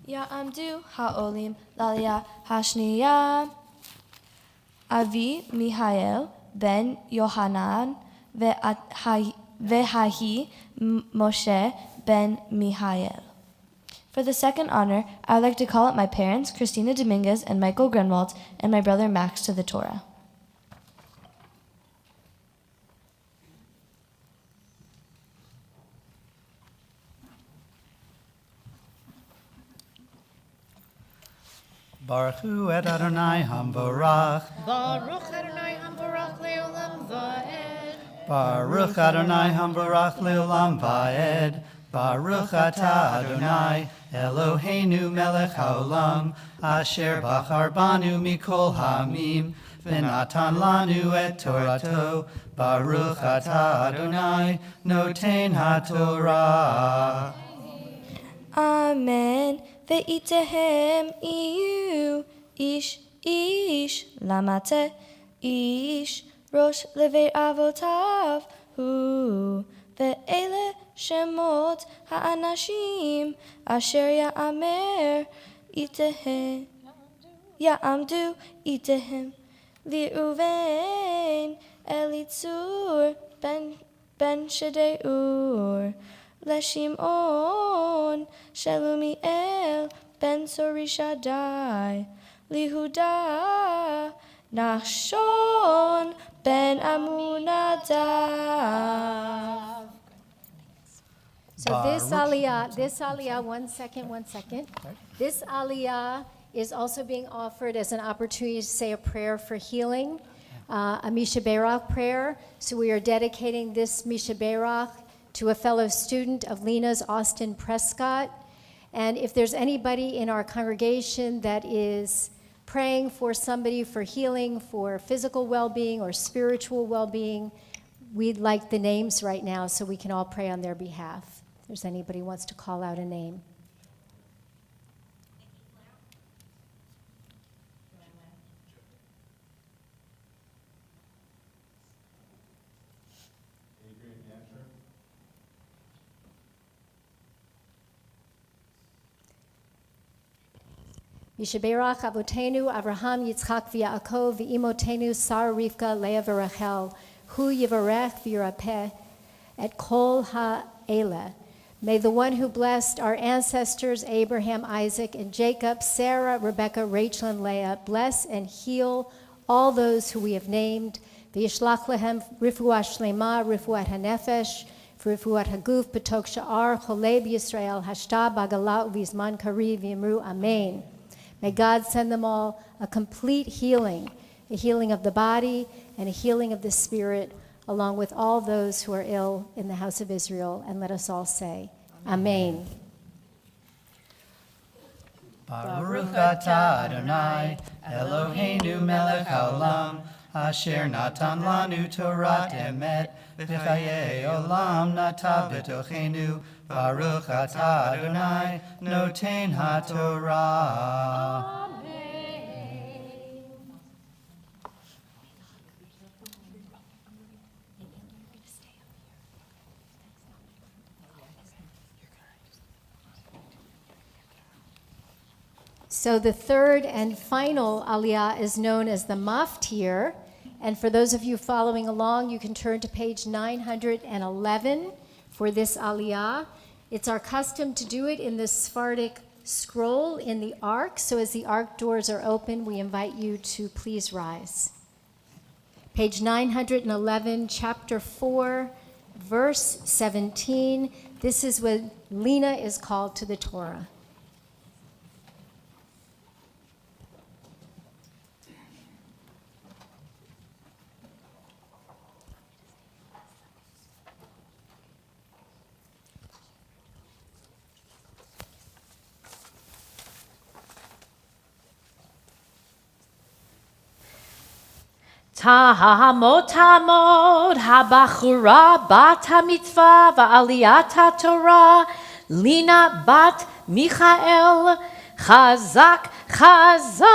Ya'amdu ha'olim l'aliyah hashniya. Avi Mihael ben Yohanan ve'hahi Moshe ben Mihael. For the second honor, I would like to call up my parents, Christina Dominguez and Michael Grunwald, and my brother Max to the Torah. Baruch hu et Adonai hamvorach. Baruch Adonai hamvarach leolam va'ed. Baruch Adonai hamvorach leolam va'ed. Baruch atah Adonai, Eloheinu melech haolam, asher bachar banu mikol ha'amim, v'natan lanu et Torato. Baruch atah Adonai, noten haTorah. Amen. Ve'itehem iyu ish lamate ish rosh levei avotav hu ve'ele shemot ha'anashim asher ya'amdu itehem Li'uvein Elitzur ben Shedeur Leshimon Shelumiel ben Surishadai Lihuda Nachshon ben Amunadav. So this aliyah, one second. This aliyah is also being offered as an opportunity to say a prayer for healing, a Misha Berach prayer. So we are dedicating this Misha Berach to a fellow student of Lina's, Austin Prescott. And if there's anybody in our congregation that is praying for somebody for healing, for physical well-being or spiritual well-being, we'd like the names right now so we can all pray on their behalf. If there's anybody who wants to call out a name. Yishaberach Avotenu Avraham Yitzchak v'Yaakov v'Imotenu Sarah Rivka Leah v'Rachel Hu Yivarech v'Yirapeh et Kol ha'Ela. May the one who blessed our ancestors Abraham, Isaac, and Jacob, Sarah, Rebekah, Rachel, and Leah, bless and heal all those who we have named. V'Yishlach lehem rifuat shlema, rifuat hanefesh, v'rifuat haguf b'tok sha'ar cholei b'Yisrael hashta b'agalah u'vizman kariv v'yimru amen. May God send them all a complete healing, a healing of the body and a healing of the spirit, along with all those who are ill in the house of Israel. And let us all say, Amen. Baruch atah Adonai, Eloheinu melech haolam, asher natan lanu Torat emet, v'chayei olam nata b'tochenu. Baruch atah Adonai, noten haTorah. So the third and final aliyah is known as the maftir. And for those of you following along, you can turn to page 911 for this aliyah. It's our custom to do it in the Sephardic scroll in the ark. So as the ark doors are open, we invite you to please rise. Page 911, chapter 4, verse 17. This is when Lina is called to the Torah. Tahamot habachura bat hamitzvah va'aliyat haTorah Lina bat Michael chazak chazak.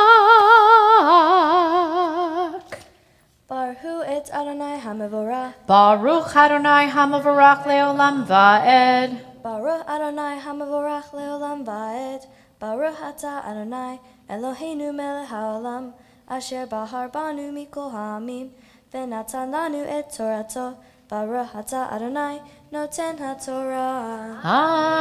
Baruch et Adonai Hamavorach. Baruch Adonai hamavarach leolam va'ed. Baruch Adonai Hamavorach leolam va'ed. Baruch atah Adonai Eloheinu melech haolam. Asher bahar banu mikol ha'amim, v'natan lanu et Torato, Baruch atah Adonai noten haTorah.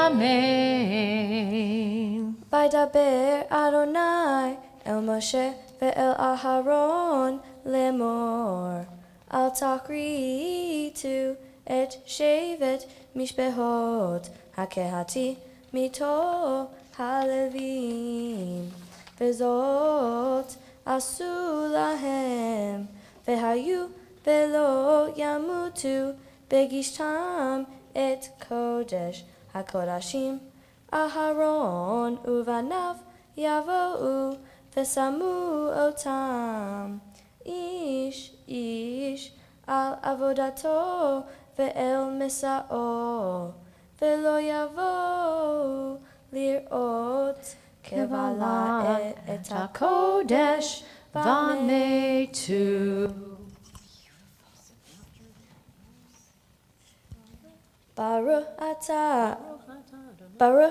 Amen. Vaydaber Adonai el Moshe ve'el Aharon lemor, al takritu et shevet mishbehot hakehati mito halevim, vezot עשו להם, והיו ולא ימותו בגישתם את קודש הקודשים. אהרון ובניו יבואו ושמו אותם, איש איש על עבודתו ואל מסעו, ולא יבואו לראות קבלה את הקודש ומתו. Baruch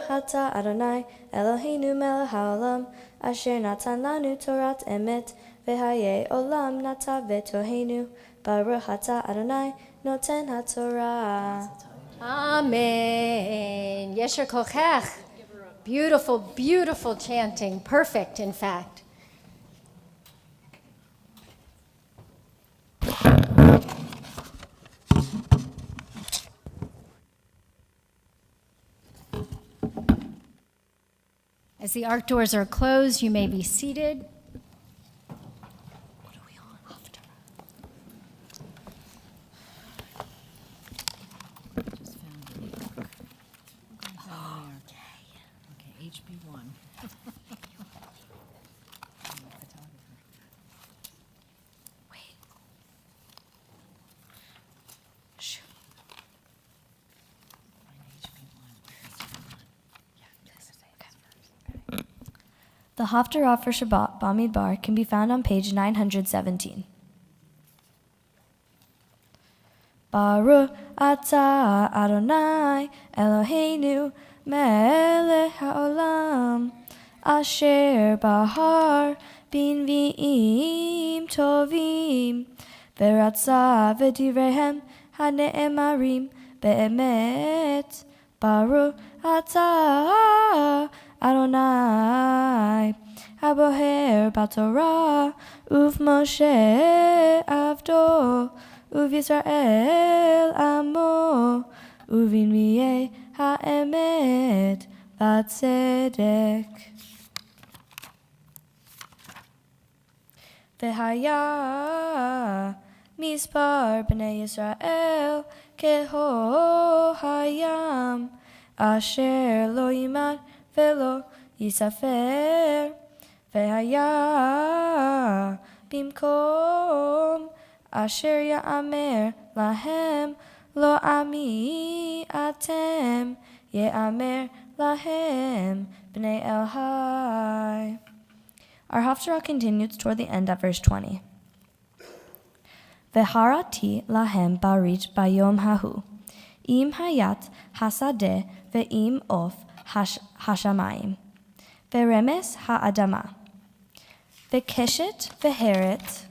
atah Adonai Eloheinu melech haolam, asher natan lanu torat emet, v'hayei olam nata v'tohenu. Baruch atah Adonai noten haTorah. Amen. Yesher kochech. Beautiful, beautiful chanting. Perfect, in fact. As the ark doors are closed, you may be seated. What are we on? Just found the ark. Okay, HB1. Wait. Shoot. The Haftarah for Shabbat Bamidbar can be found on page 917. Baruch atah Adonai Eloheinu melech haolam, asher bahar bin vi'im tovim, v'ratza v'divreihem hane'emarim be'emet. Baruch atah Adonai haboher b'Torah uv'Moshe avdo uv'Yisrael amo uv'inmiyeh ha'emet v'tzedek. V'haya mispar b'nei Yisrael keho hayam, asher lo yimad velo yisafer, v'haya bimkom asher ya'amer lahem lo ami atem, ye'amer lahem b'nei Elhai. Our Haftarah continues toward the end at verse 20. V'harati lahem barit bayom hahu, im hayat hasadeh ve'im of hashamayim, ve'remes ha'adama, ve'keshet ve'heret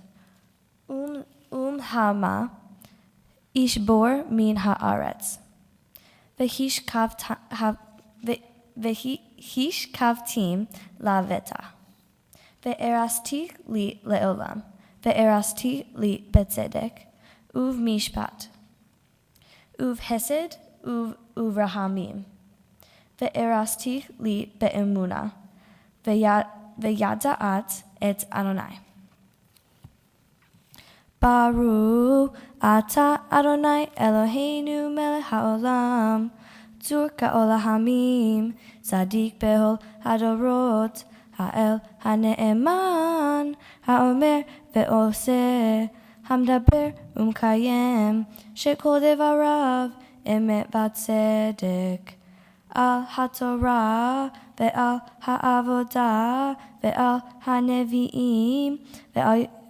hama ishbor min haaretz, והשכבתים לבטח. והרסתי לי לעולם, והרסתי לי בצדק ובמשפט, ובחסד וברחמים, והרסתי לי באמונה, וידעת את אדוני. ברוך אתה אדוני אלוהינו מלך העולם, צור כעולמים, צדיק בכל הדורות, האל הנאמן, האומר ועושה, המדבר ומקיים, שכל דבריו אמת וצדק. על התורה ועל העבודה ועל הנביאים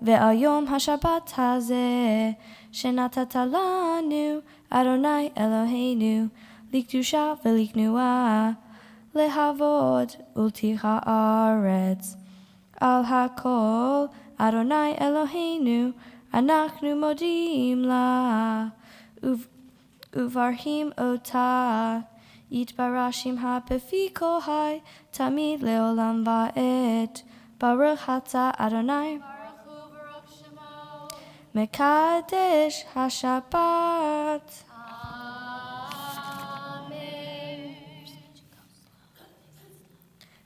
ועל יום השבת הזה שנתת לנו, אדוני אלוהינו, לקדושה ולקנועה, להעבוד ולתיך הארץ. על הכל, אדוני אלוהינו, אנחנו מודים לה, וברכים אותה. יתברך שמך בפי כל חי, תמיד לעולם ועד. ברוך אתה אדוני, מקדש השבת.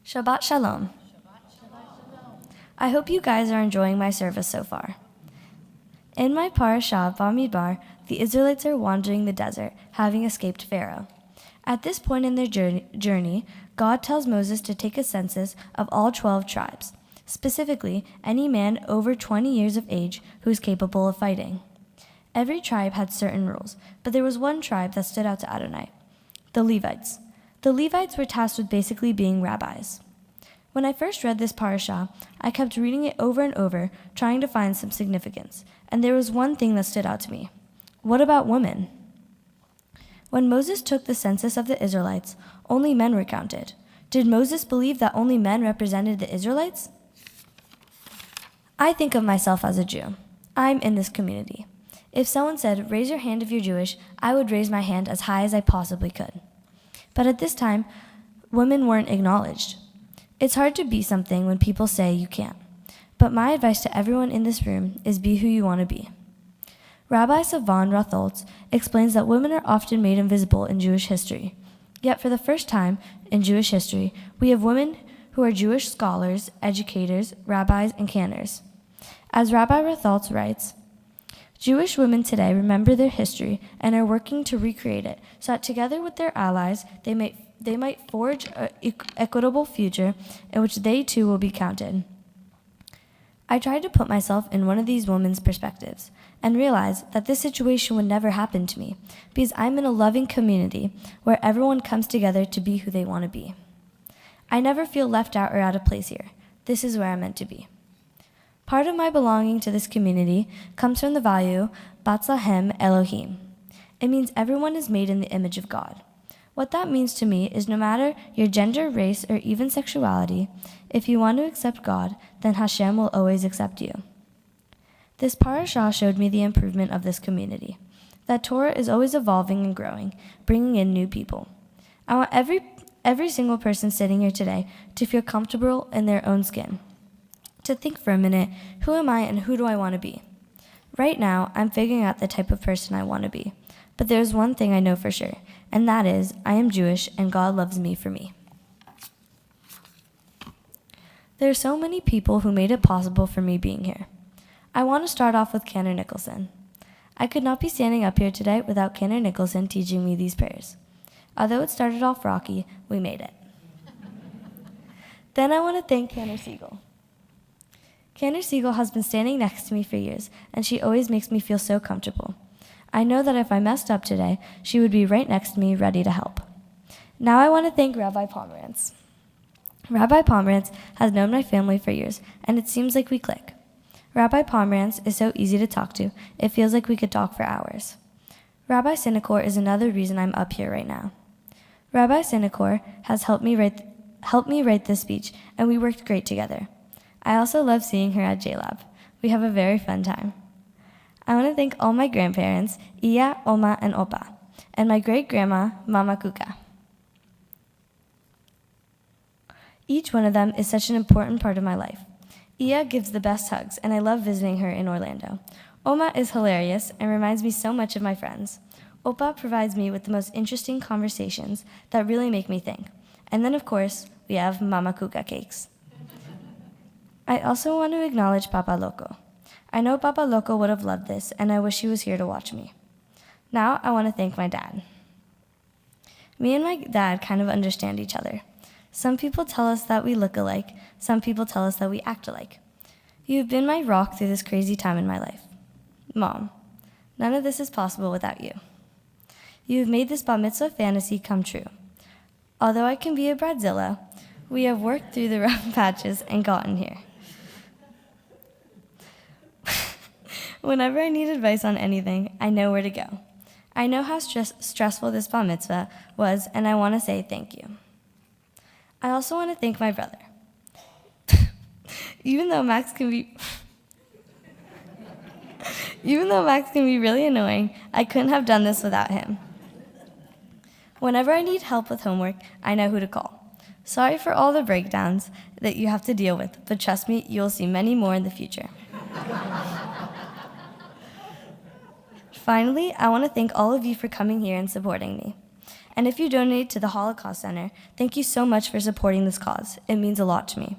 Shabbat Shalom. I hope you guys are enjoying my service so far. In my parashah, Bamidbar, the Israelites are wandering the desert, having escaped Pharaoh. At this point in their journey, God tells Moses to take a census of all 12 tribes, specifically any man over 20 years of age who is capable of fighting. Every tribe had certain rules, but there was one tribe that stood out to Adonai, the Levites. The Levites were tasked with basically being rabbis. When I first read this parashah, I kept reading it over and over, trying to find some significance, and there was one thing that stood out to me. What about women? When Moses took the census of the Israelites, only men were counted. Did Moses believe that only men represented the Israelites? I think of myself as a Jew. I'm in this community. If someone said, "Raise your hand if you're Jewish," I would raise my hand as high as I possibly could. But at this time, women weren't acknowledged. It's hard to be something when people say you can't. But my advice to everyone in this room is be who you want to be. Rabbi Savan Ratholtz explains that women are often made invisible in Jewish history. Yet for the first time in Jewish history, we have women who are Jewish scholars, educators, rabbis, and cannors. As Rabbi Ratholtz writes, Jewish women today remember their history and are working to recreate it so that together with their allies, they might forge an equitable future in which they too will be counted. I tried to put myself in one of these women's perspectives and realized that this situation would never happen to me because I'm in a loving community where everyone comes together to be who they want to be. I never feel left out or out of place here. This is where I'm meant to be. Part of my belonging to this community comes from the value Batzahem Elohim. It means everyone is made in the image of God. What that means to me is no matter your gender, race, or even sexuality, if you want to accept God, then Hashem will always accept you. This parashah showed me the improvement of this community, that Torah is always evolving and growing, bringing in new people. I want every single person sitting here today to feel comfortable in their own skin, to think for a minute, who am I and who do I want to be? Right now, I'm figuring out the type of person I want to be. But there's one thing I know for sure, and that is I am Jewish and God loves me for me. There are so many people who made it possible for me being here. I want to start off with Cantor Nicholson. I could not be standing up here today without Cantor Nicholson teaching me these prayers. Although it started off rocky, we made it. Then I want to thank Cantor Siegel. Cantor Siegel has been standing next to me for years, and she always makes me feel so comfortable. I know that if I messed up today, she would be right next to me, ready to help. Now I want to thank Rabbi Pomerantz. Rabbi Pomerantz has known my family for years, and it seems like we click. Rabbi Pomerantz is so easy to talk to, it feels like we could talk for hours. Rabbi Sinekor is another reason I'm up here right now. Rabbi Sinekor has helped me write this speech, and we worked great together. I also love seeing her at JLab. We have a very fun time. I want to thank all my grandparents, Iya, Oma, and Opa, and my great-grandma, Mama Kuka. Each one of them is such an important part of my life. Ia gives the best hugs, and I love visiting her in Orlando. Oma is hilarious and reminds me so much of my friends. Opa provides me with the most interesting conversations that really make me think. And then, of course, we have Mama Kuka cakes. I also want to acknowledge Papa Loco. I know Papa Loco would have loved this, and I wish he was here to watch me. Now I want to thank my dad. Me and my dad kind of understand each other. Some people tell us that we look alike. Some people tell us that we act alike. You've been my rock through this crazy time in my life. Mom, none of this is possible without you. You have made this bat mitzvah fantasy come true. Although I can be a bridezilla, we have worked through the rough patches and gotten here. Whenever I need advice on anything, I know where to go. I know how stressful this bat mitzvah was, and I want to say thank you. I also want to thank my brother. Even though Max can be really annoying, I couldn't have done this without him. Whenever I need help with homework, I know who to call. Sorry for all the breakdowns that you have to deal with, but trust me, you'll see many more in the future. Finally, I want to thank all of you for coming here and supporting me. And if you donate to the Holocaust Center, thank you so much for supporting this cause. It means a lot to me.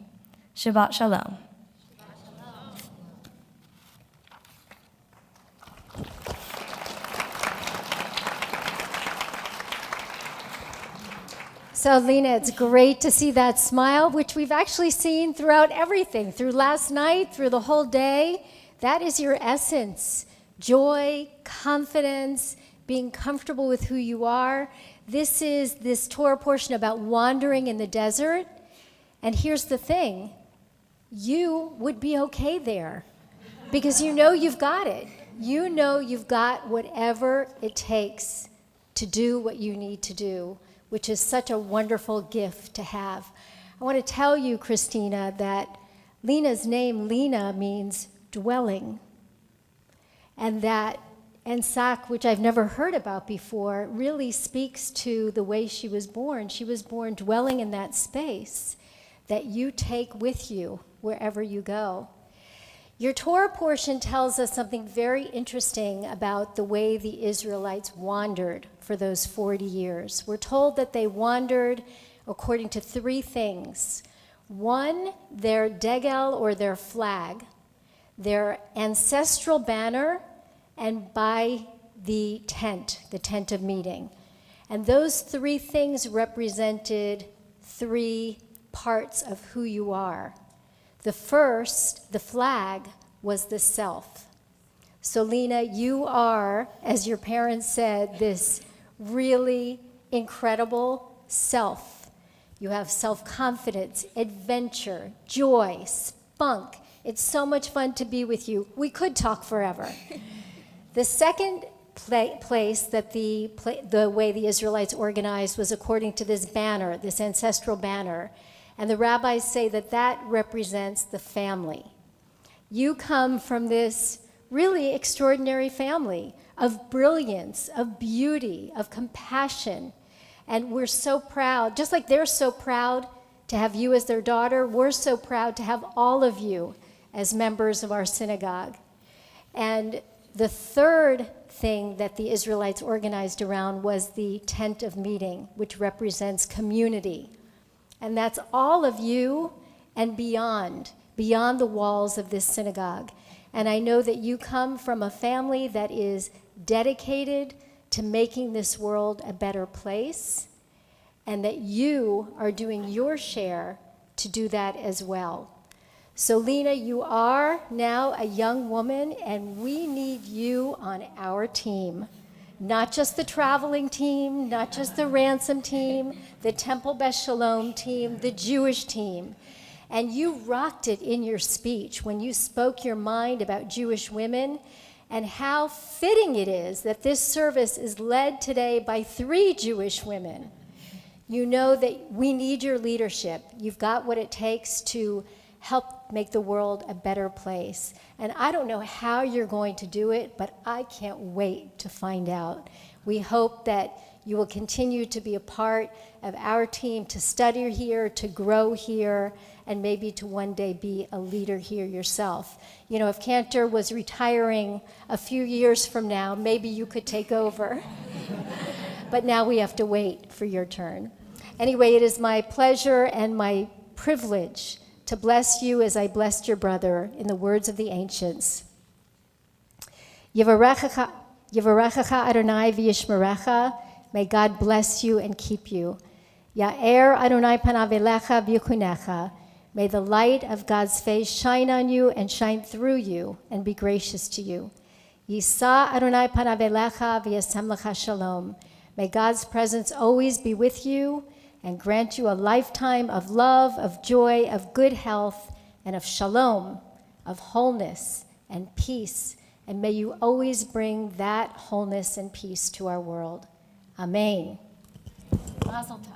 Shabbat Shalom. So, Lina, it's great to see that smile, which we've actually seen throughout everything, through last night, through the whole day. That is your essence. Joy, confidence, being comfortable with who you are. This is this Torah portion about wandering in the desert. And here's the thing. You would be okay there because you know you've got it. You know you've got whatever it takes to do what you need to do, which is such a wonderful gift to have. I want to tell you, Christina, that Lina's name, Lina, means dwelling. And that Ensak, which I've never heard about before, really speaks to the way she was born. She was born dwelling in that space that you take with you wherever you go. Your Torah portion tells us something very interesting about the way the Israelites wandered for those 40 years. We're told that they wandered according to three things. One, their degel, or their flag, their ancestral banner, and by the tent of meeting. And those three things represented three parts of who you are. The first, the flag, was the self. So, Lina, you are, as your parents said, this really incredible self. You have self-confidence, adventure, joy, spunk. It's so much fun to be with you. We could talk forever. The second place that the way the Israelites organized was according to this banner, this ancestral banner. And the rabbis say that that represents the family. You come from this really extraordinary family of brilliance, of beauty, of compassion. And we're so proud, just like they're so proud to have you as their daughter, we're so proud to have all of you as members of our synagogue. And the third thing that the Israelites organized around was the tent of meeting, which represents community. And that's all of you and beyond the walls of this synagogue. And I know that you come from a family that is dedicated to making this world a better place, and that you are doing your share to do that as well. So, Lina, you are now a young woman, and we need you on our team. Not just the traveling team, not just the ransom team, the Temple Beth Shalom team, the Jewish team. And you rocked it in your speech when you spoke your mind about Jewish women, and how fitting it is that this service is led today by 3 Jewish women. You know that we need your leadership. You've got what it takes to help make the world a better place. And I don't know how you're going to do it, but I can't wait to find out. We hope that You will continue to be a part of our team, to study here, to grow here, and maybe to one day be a leader here yourself. You know, if Cantor was retiring a few years from now, maybe you could take over. But now we have to wait for your turn. Anyway, it is my pleasure and my privilege to bless you as I blessed your brother in the words of the ancients. Yevarechecha Adonai v'yishmerecha. May God bless you and keep you. Ya'er Adonai panav elecha v'yikunecha. May the light of God's face shine on you and shine through you and be gracious to you. Yisa Adonai panav elecha v'yasem lecha shalom. May God's presence always be with you and grant you a lifetime of love, of joy, of good health, and of shalom, of wholeness and peace. And may you always bring that wholeness and peace to our world. Amen. Mazel tov.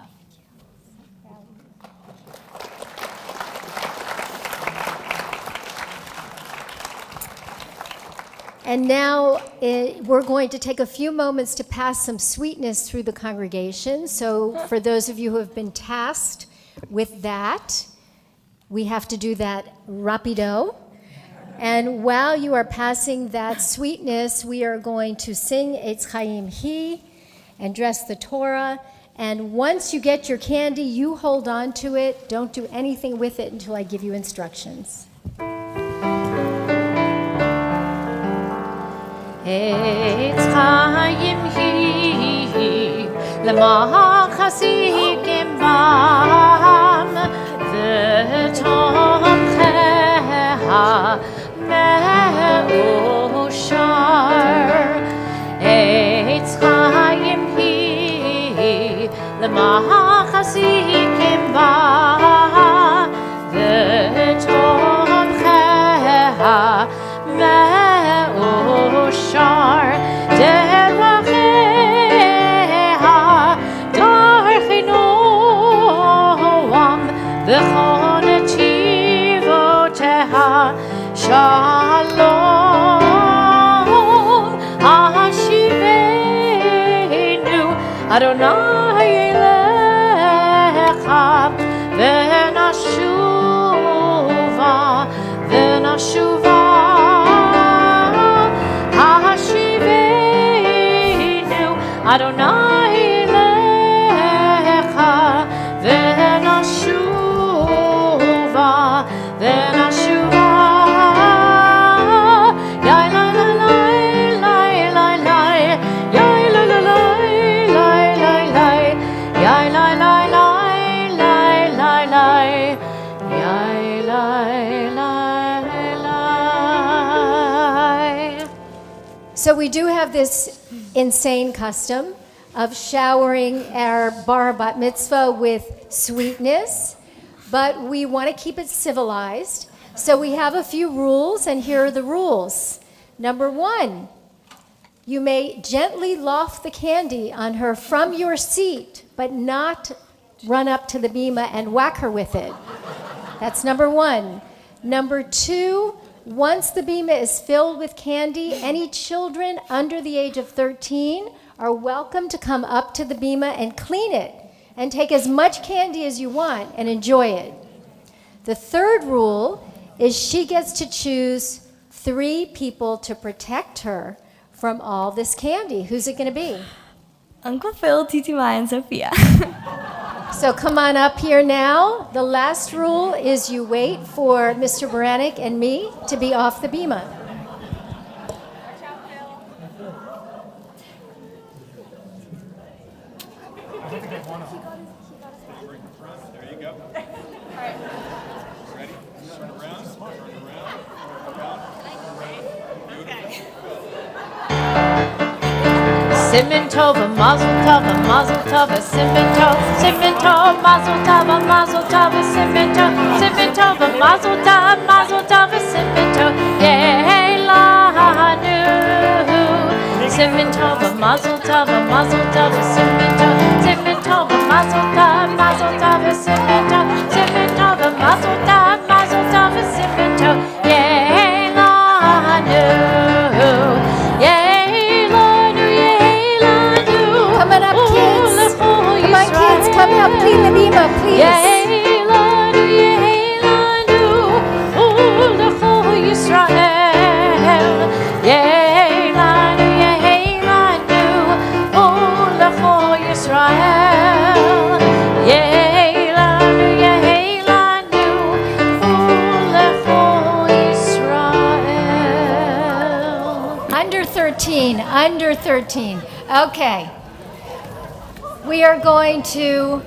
And now we're going to take a few moments to pass some sweetness through the congregation. So for those of you who have been tasked with that, we have to do that rapido. And while you are passing that sweetness, we are going to sing Eitz Chaim Hi and dress the Torah. And once you get your candy, you hold on to it. Don't do anything with it until I give you instructions. Eitz Chaim Hi L'ma chasikim bam V'tomcheha me'oshar Eitz Chaim Hi L'ma chasikim bam V'tomcheha me'oshar Deracheha darchinoam V'chol netivoteha shalom Hashivenu Adonai elecha V'nashuva V'nashuva Adonai elecha v'nashuva v'nashuva Yai lai lai lai lai lai Yai lai lai lai lai lai Yai lai lai lai lai lai Yai lai lai. So we do have this insane custom of showering our bar bat mitzvah with sweetness, but we want to keep it civilized. So we have a few rules, and here are the rules. Number 1, you may gently loft the candy on her from your seat, but not run up to the bima and whack her with it. That's number 1. Number 2, once the bima is filled with candy, any children under the age of 13 are welcome to come up to the bima and clean it and take as much candy as you want and enjoy it. The third rule is she gets to choose 3 people to protect her from all this candy. Who's it going to be? Uncle Phil, Titi Maya, and Sophia. So come on up here now. The last rule is you wait for Mr. Baranek and me to be off the bima. There you go. Ready? Turn around. Simin tova, mazel tova, simin tova, mazel tova, simin tova, mazel tova, simin tova, yeh lanu. Simin tova, mazel tova, simin tova, mazel tova, simin tova, mazel tova, simin tova, yeh lanu. Coming up, kids. Yeilanu, Yeilanu, Ulecho Yisrael. Yeilanu, Yeilanu, Ulecho Yisrael. Yeilanu, Yeilanu, Ulecho Yisrael. Under 13, under 13. Okay. We are going to,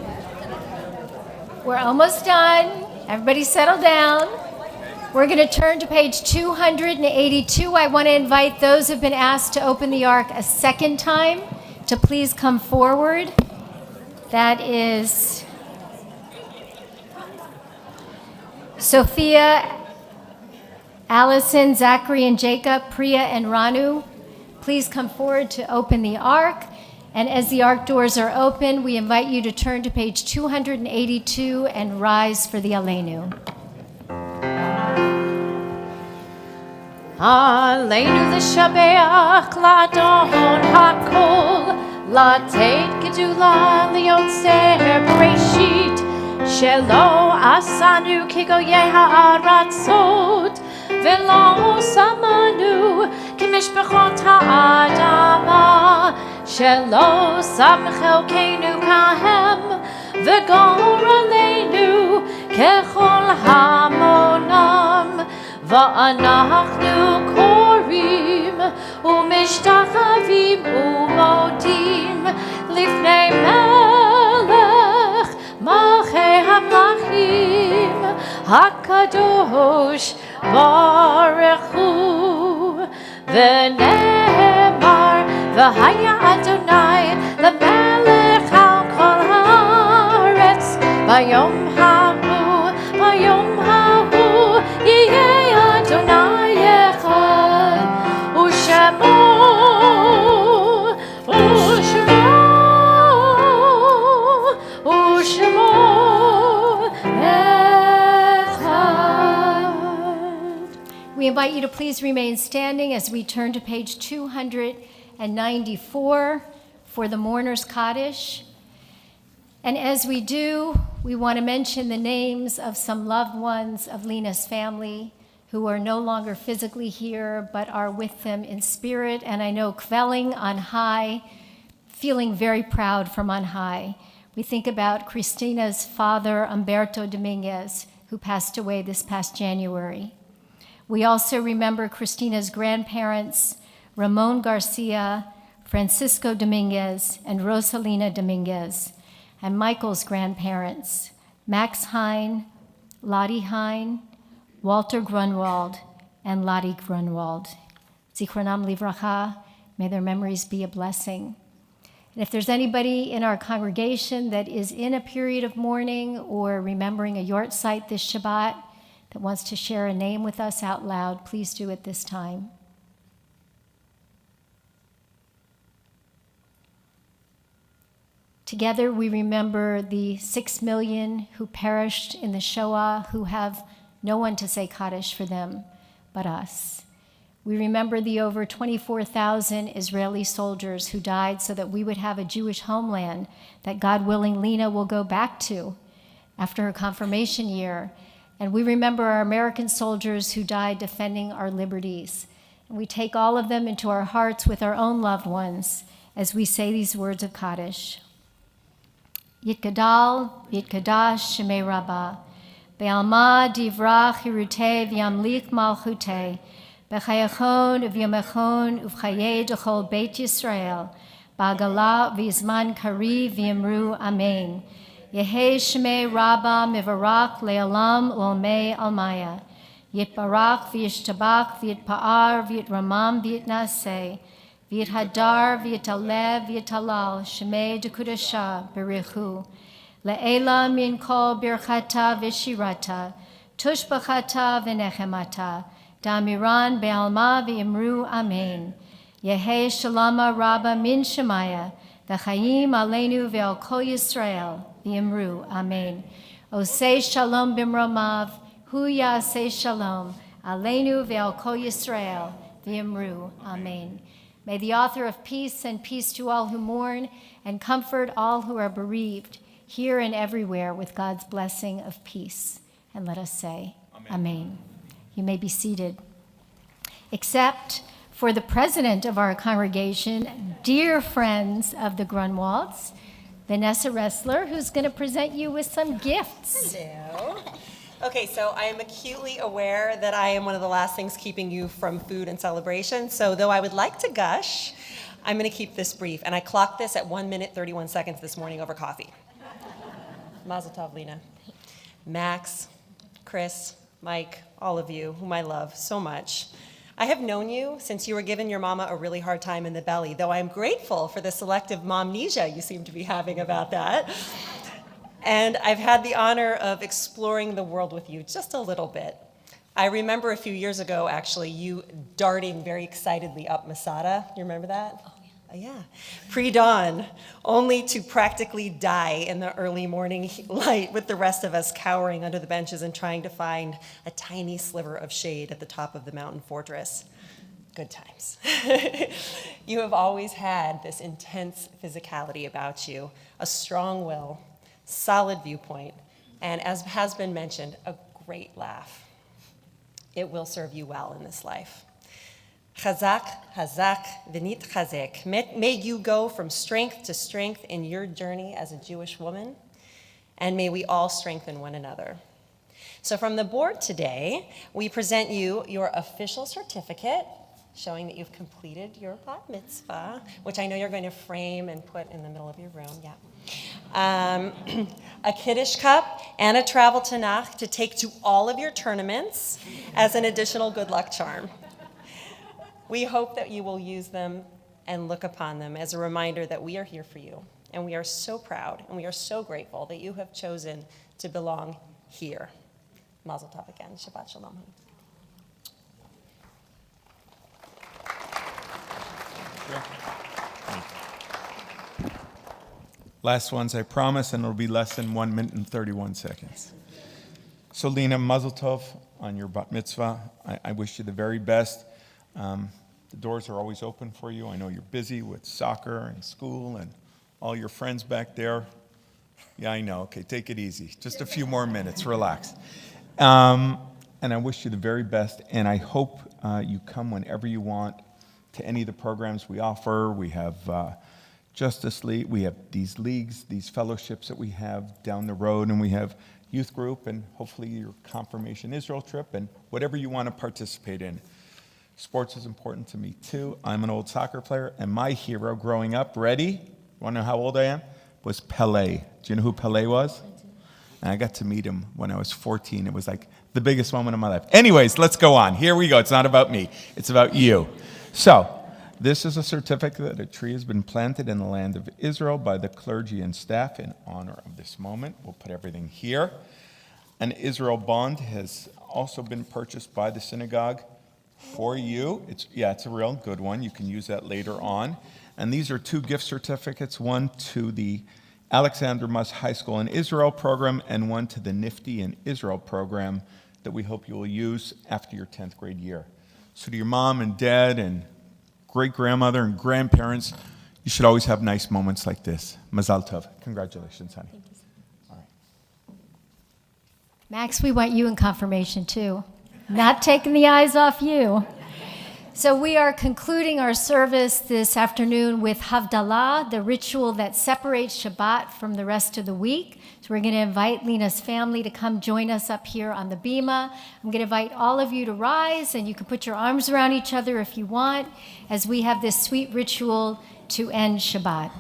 we're almost done. Everybody settle down. We're going to turn to page 282. I want to invite those who've been asked to open the ark a second time to please come forward. That is Sophia, Allison, Zachary, and Jacob, Priya, and Ranu. Please come forward to open the ark. And as the ark doors are open, we invite you to turn to page 282 and rise for the Aleinu. Aleinu l'shabeach l'adon hakol, l'teit gedula liotzer bereshit, shelo asanu kigoyei ha'aratzot, velo samanu kimishpachot ha'adama, shelo samchelkeinu kahem, v'gor aleinu kechol hamonam. ואנחנו קוראים ומשתחווים ומודים לפני מלך מלכי המלכים הקדוש ברוך הוא. ונאמר והיה אדוני למלך על כל הארץ ביום ההוא יהיה Adonai echad, u'shemo echad. We invite you to please remain standing as we turn to page 294 for the Mourner's Kaddish. And as we do, we want to mention the names of some loved ones of Lina's family who are no longer physically here, but are with them in spirit. And I know Kvelling on high, feeling very proud from on high. We think about Christina's father, Humberto Dominguez, who passed away this past January. We also remember Christina's grandparents, Ramon Garcia, Francisco Dominguez, and Rosalina Dominguez, and Michael's grandparents, Max Hein, Lottie Hein, Walter Grunwald, and Lottie Grunwald. Zichronam livracha, may their memories be a blessing. And if there's anybody in our congregation that is in a period of mourning or remembering a yortzeit this Shabbat that wants to share a name with us out loud, please do it this time. Together we remember the 6 million who perished in the Shoah, who have no one to say Kaddish for them but us. We remember the over 24,000 Israeli soldiers who died so that we would have a Jewish homeland that, God willing, Lina will go back to after her confirmation year. And we remember our American soldiers who died defending our liberties. And we take all of them into our hearts with our own loved ones as we say these words of Kaddish. Yitgadal, Yitkadash, Shemei Rabbah, Be'alma divrach hirutei v'yamlik malchutei, B'chayachon uv'yamechon uv'chayei d'chol Beit Yisrael, Ba'agala v'yizman kari v'yamru Amen. Yehei Shemei Rabbah mivarach le'olam ulmei almaya, Yitbarach v'yishtabach v'yitpa'ar v'yitramam v'yitnaseh, V'yithadar v'yitalev v'yitalal Shemei dekudasha berichu le'ela min kol birchata v'shirata tushbachata v'nechemata damiran be'alma v'imru amen. Yehei shalama rabba min shemaya v'chayim aleinu ve'al kol Yisrael v'imru amen. Osei shalom bimromav hu yaseh shalom aleinu ve'al kol Yisrael v'imru amen. May the author of peace send peace to all who mourn and comfort all who are bereaved. here and everywhere with God's blessing of peace. And let us say, Amen. You may be seated. Except for the president of our congregation, dear friends of the Grunwalds, Vanessa Ressler, who's going to present you with some gifts. Hello. Okay, so I am acutely aware that I am one of the last things keeping you from food and celebration. So though I would like to gush, I'm going to keep this brief. And I clocked this at 1 minute, 31 seconds this morning over coffee. Mazel tov, Lina. Max, Chris, Mike, all of you, whom I love so much. I have known you since you were giving your mama a really hard time in the belly, though I am grateful for the selective momnesia you seem to be having about that. And I've had the honor of exploring the world with you just a little bit. I remember a few years ago, actually, you darting very excitedly up Masada. You remember that? Oh, yeah. Pre-dawn, only to practically die in the early morning light with the rest of us cowering under the benches and trying to find a tiny sliver of shade at the top of the mountain fortress. Good times. You have always had this intense physicality about you, a strong will, solid viewpoint, and as has been mentioned, a great laugh. It will serve you well in this life. Chazak, Hazak, Vinit Chazek. May you go from strength to strength in your journey as a Jewish woman, and may we all strengthen one another. So from the board today, we present you your official certificate showing that you've completed your bat mitzvah, which I know you're going to frame and put in the middle of your room, yeah. A Kiddush cup and a travel Tanakh to take to all of your tournaments as an additional good luck charm. We hope that you will use them and look upon them as a reminder that we are here for you, and we are so proud and we are so grateful that you have chosen to belong here. Mazel tov again. Shabbat shalom. Last ones, I promise, and it'll be less than 1 minute and 31 seconds. So Lina, mazel tov on your bat mitzvah. I wish you the very best. The doors are always open for you. I know you're busy with soccer and school and all your friends back there. Yeah, I know. Okay, take it easy. Just a few more minutes. Relax. And I wish you the very best, and I hope you come whenever you want to any of the programs we offer. We have Justice League, we have these leagues, these fellowships that we have down the road, and we have youth group, and hopefully your Confirmation Israel trip, and whatever you want to participate in. Sports is important to me too. I'm an old soccer player, and my hero growing up, ready? You want to know how old I am? Was Pelé. Do you know who Pelé was? And I got to meet him when I was 14. It was like the biggest moment of my life. Anyways, let's go on. Here we go. It's not about me. It's about you. So, this is a certificate that a tree has been planted in the land of Israel by the clergy and staff in honor of this moment. We'll put everything here. An Israel bond has also been purchased by the synagogue for you. It's a real good one. You can use that later on. And these are 2 gift certificates, one to the Alexander Muss High School in Israel program and one to the Nifty in Israel program that we hope you will use after your 10th grade year. So to your mom and dad and great-grandmother and grandparents, you should always have nice moments like this. Mazal tov. Congratulations, honey. Thank you. All right. Max, we want you in confirmation too. Not taking the eyes off you. So we are concluding our service this afternoon with Havdalah, the ritual that separates Shabbat from the rest of the week. So we're going to invite Lina's family to come join us up here on the bima. I'm going to invite all of you to rise, and you can put your arms around each other if you want, as we have this sweet ritual to end Shabbat.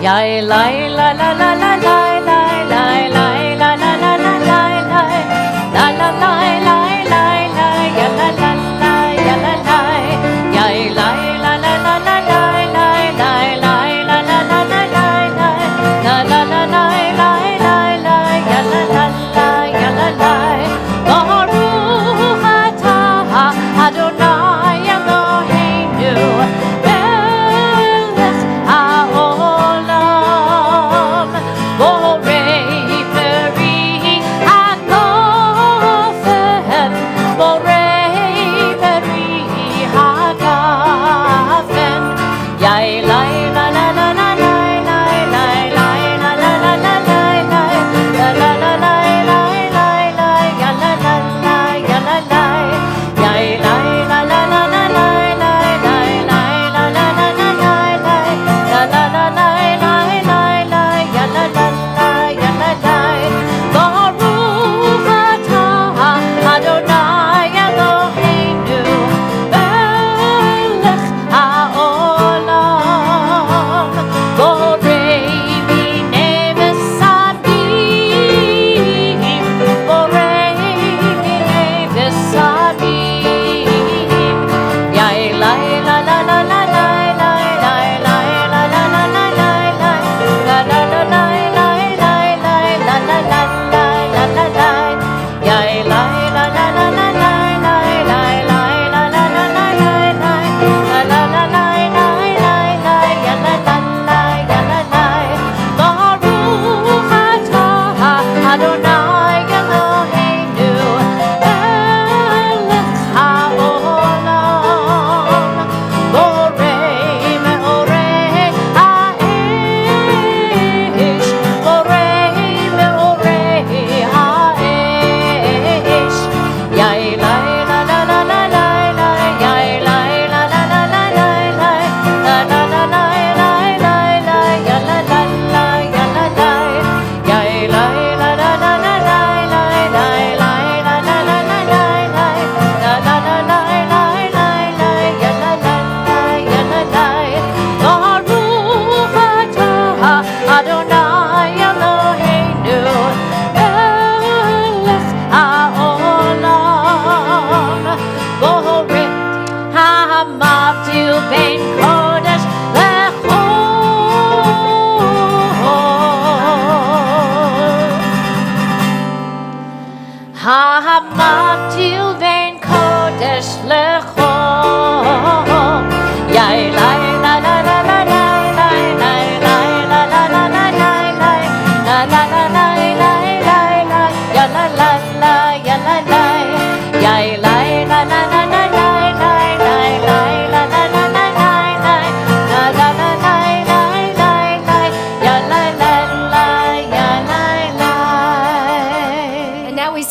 Yai lai la la la la la la la la la la la la la la la la la la ya la la la ya la la yai lai la la la la la la la la la la la la la la la la la la ya la la ya la la Baruch atah Adonai Eloheinu melech haolam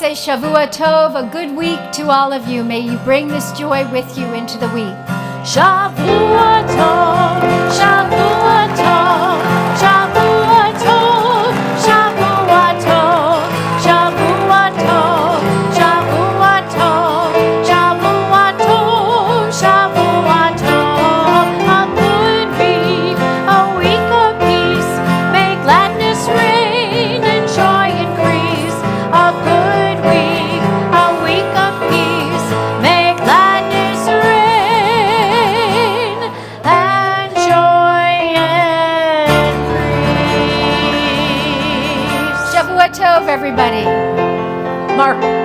say Shavua Tov, a good week to all of you. May you bring this joy with you into the week. Shavua Tov, Shavua Tov, Shavua Tov, Shavua Tov, Shavua Tov, Shavua Tov, Shavua Tov, Shavua Tov. A good week, a week of peace. May gladness reign and joy increase. A good week, a week of peace. May gladness reign and joy increase. Shavua Tov, everybody. Mark.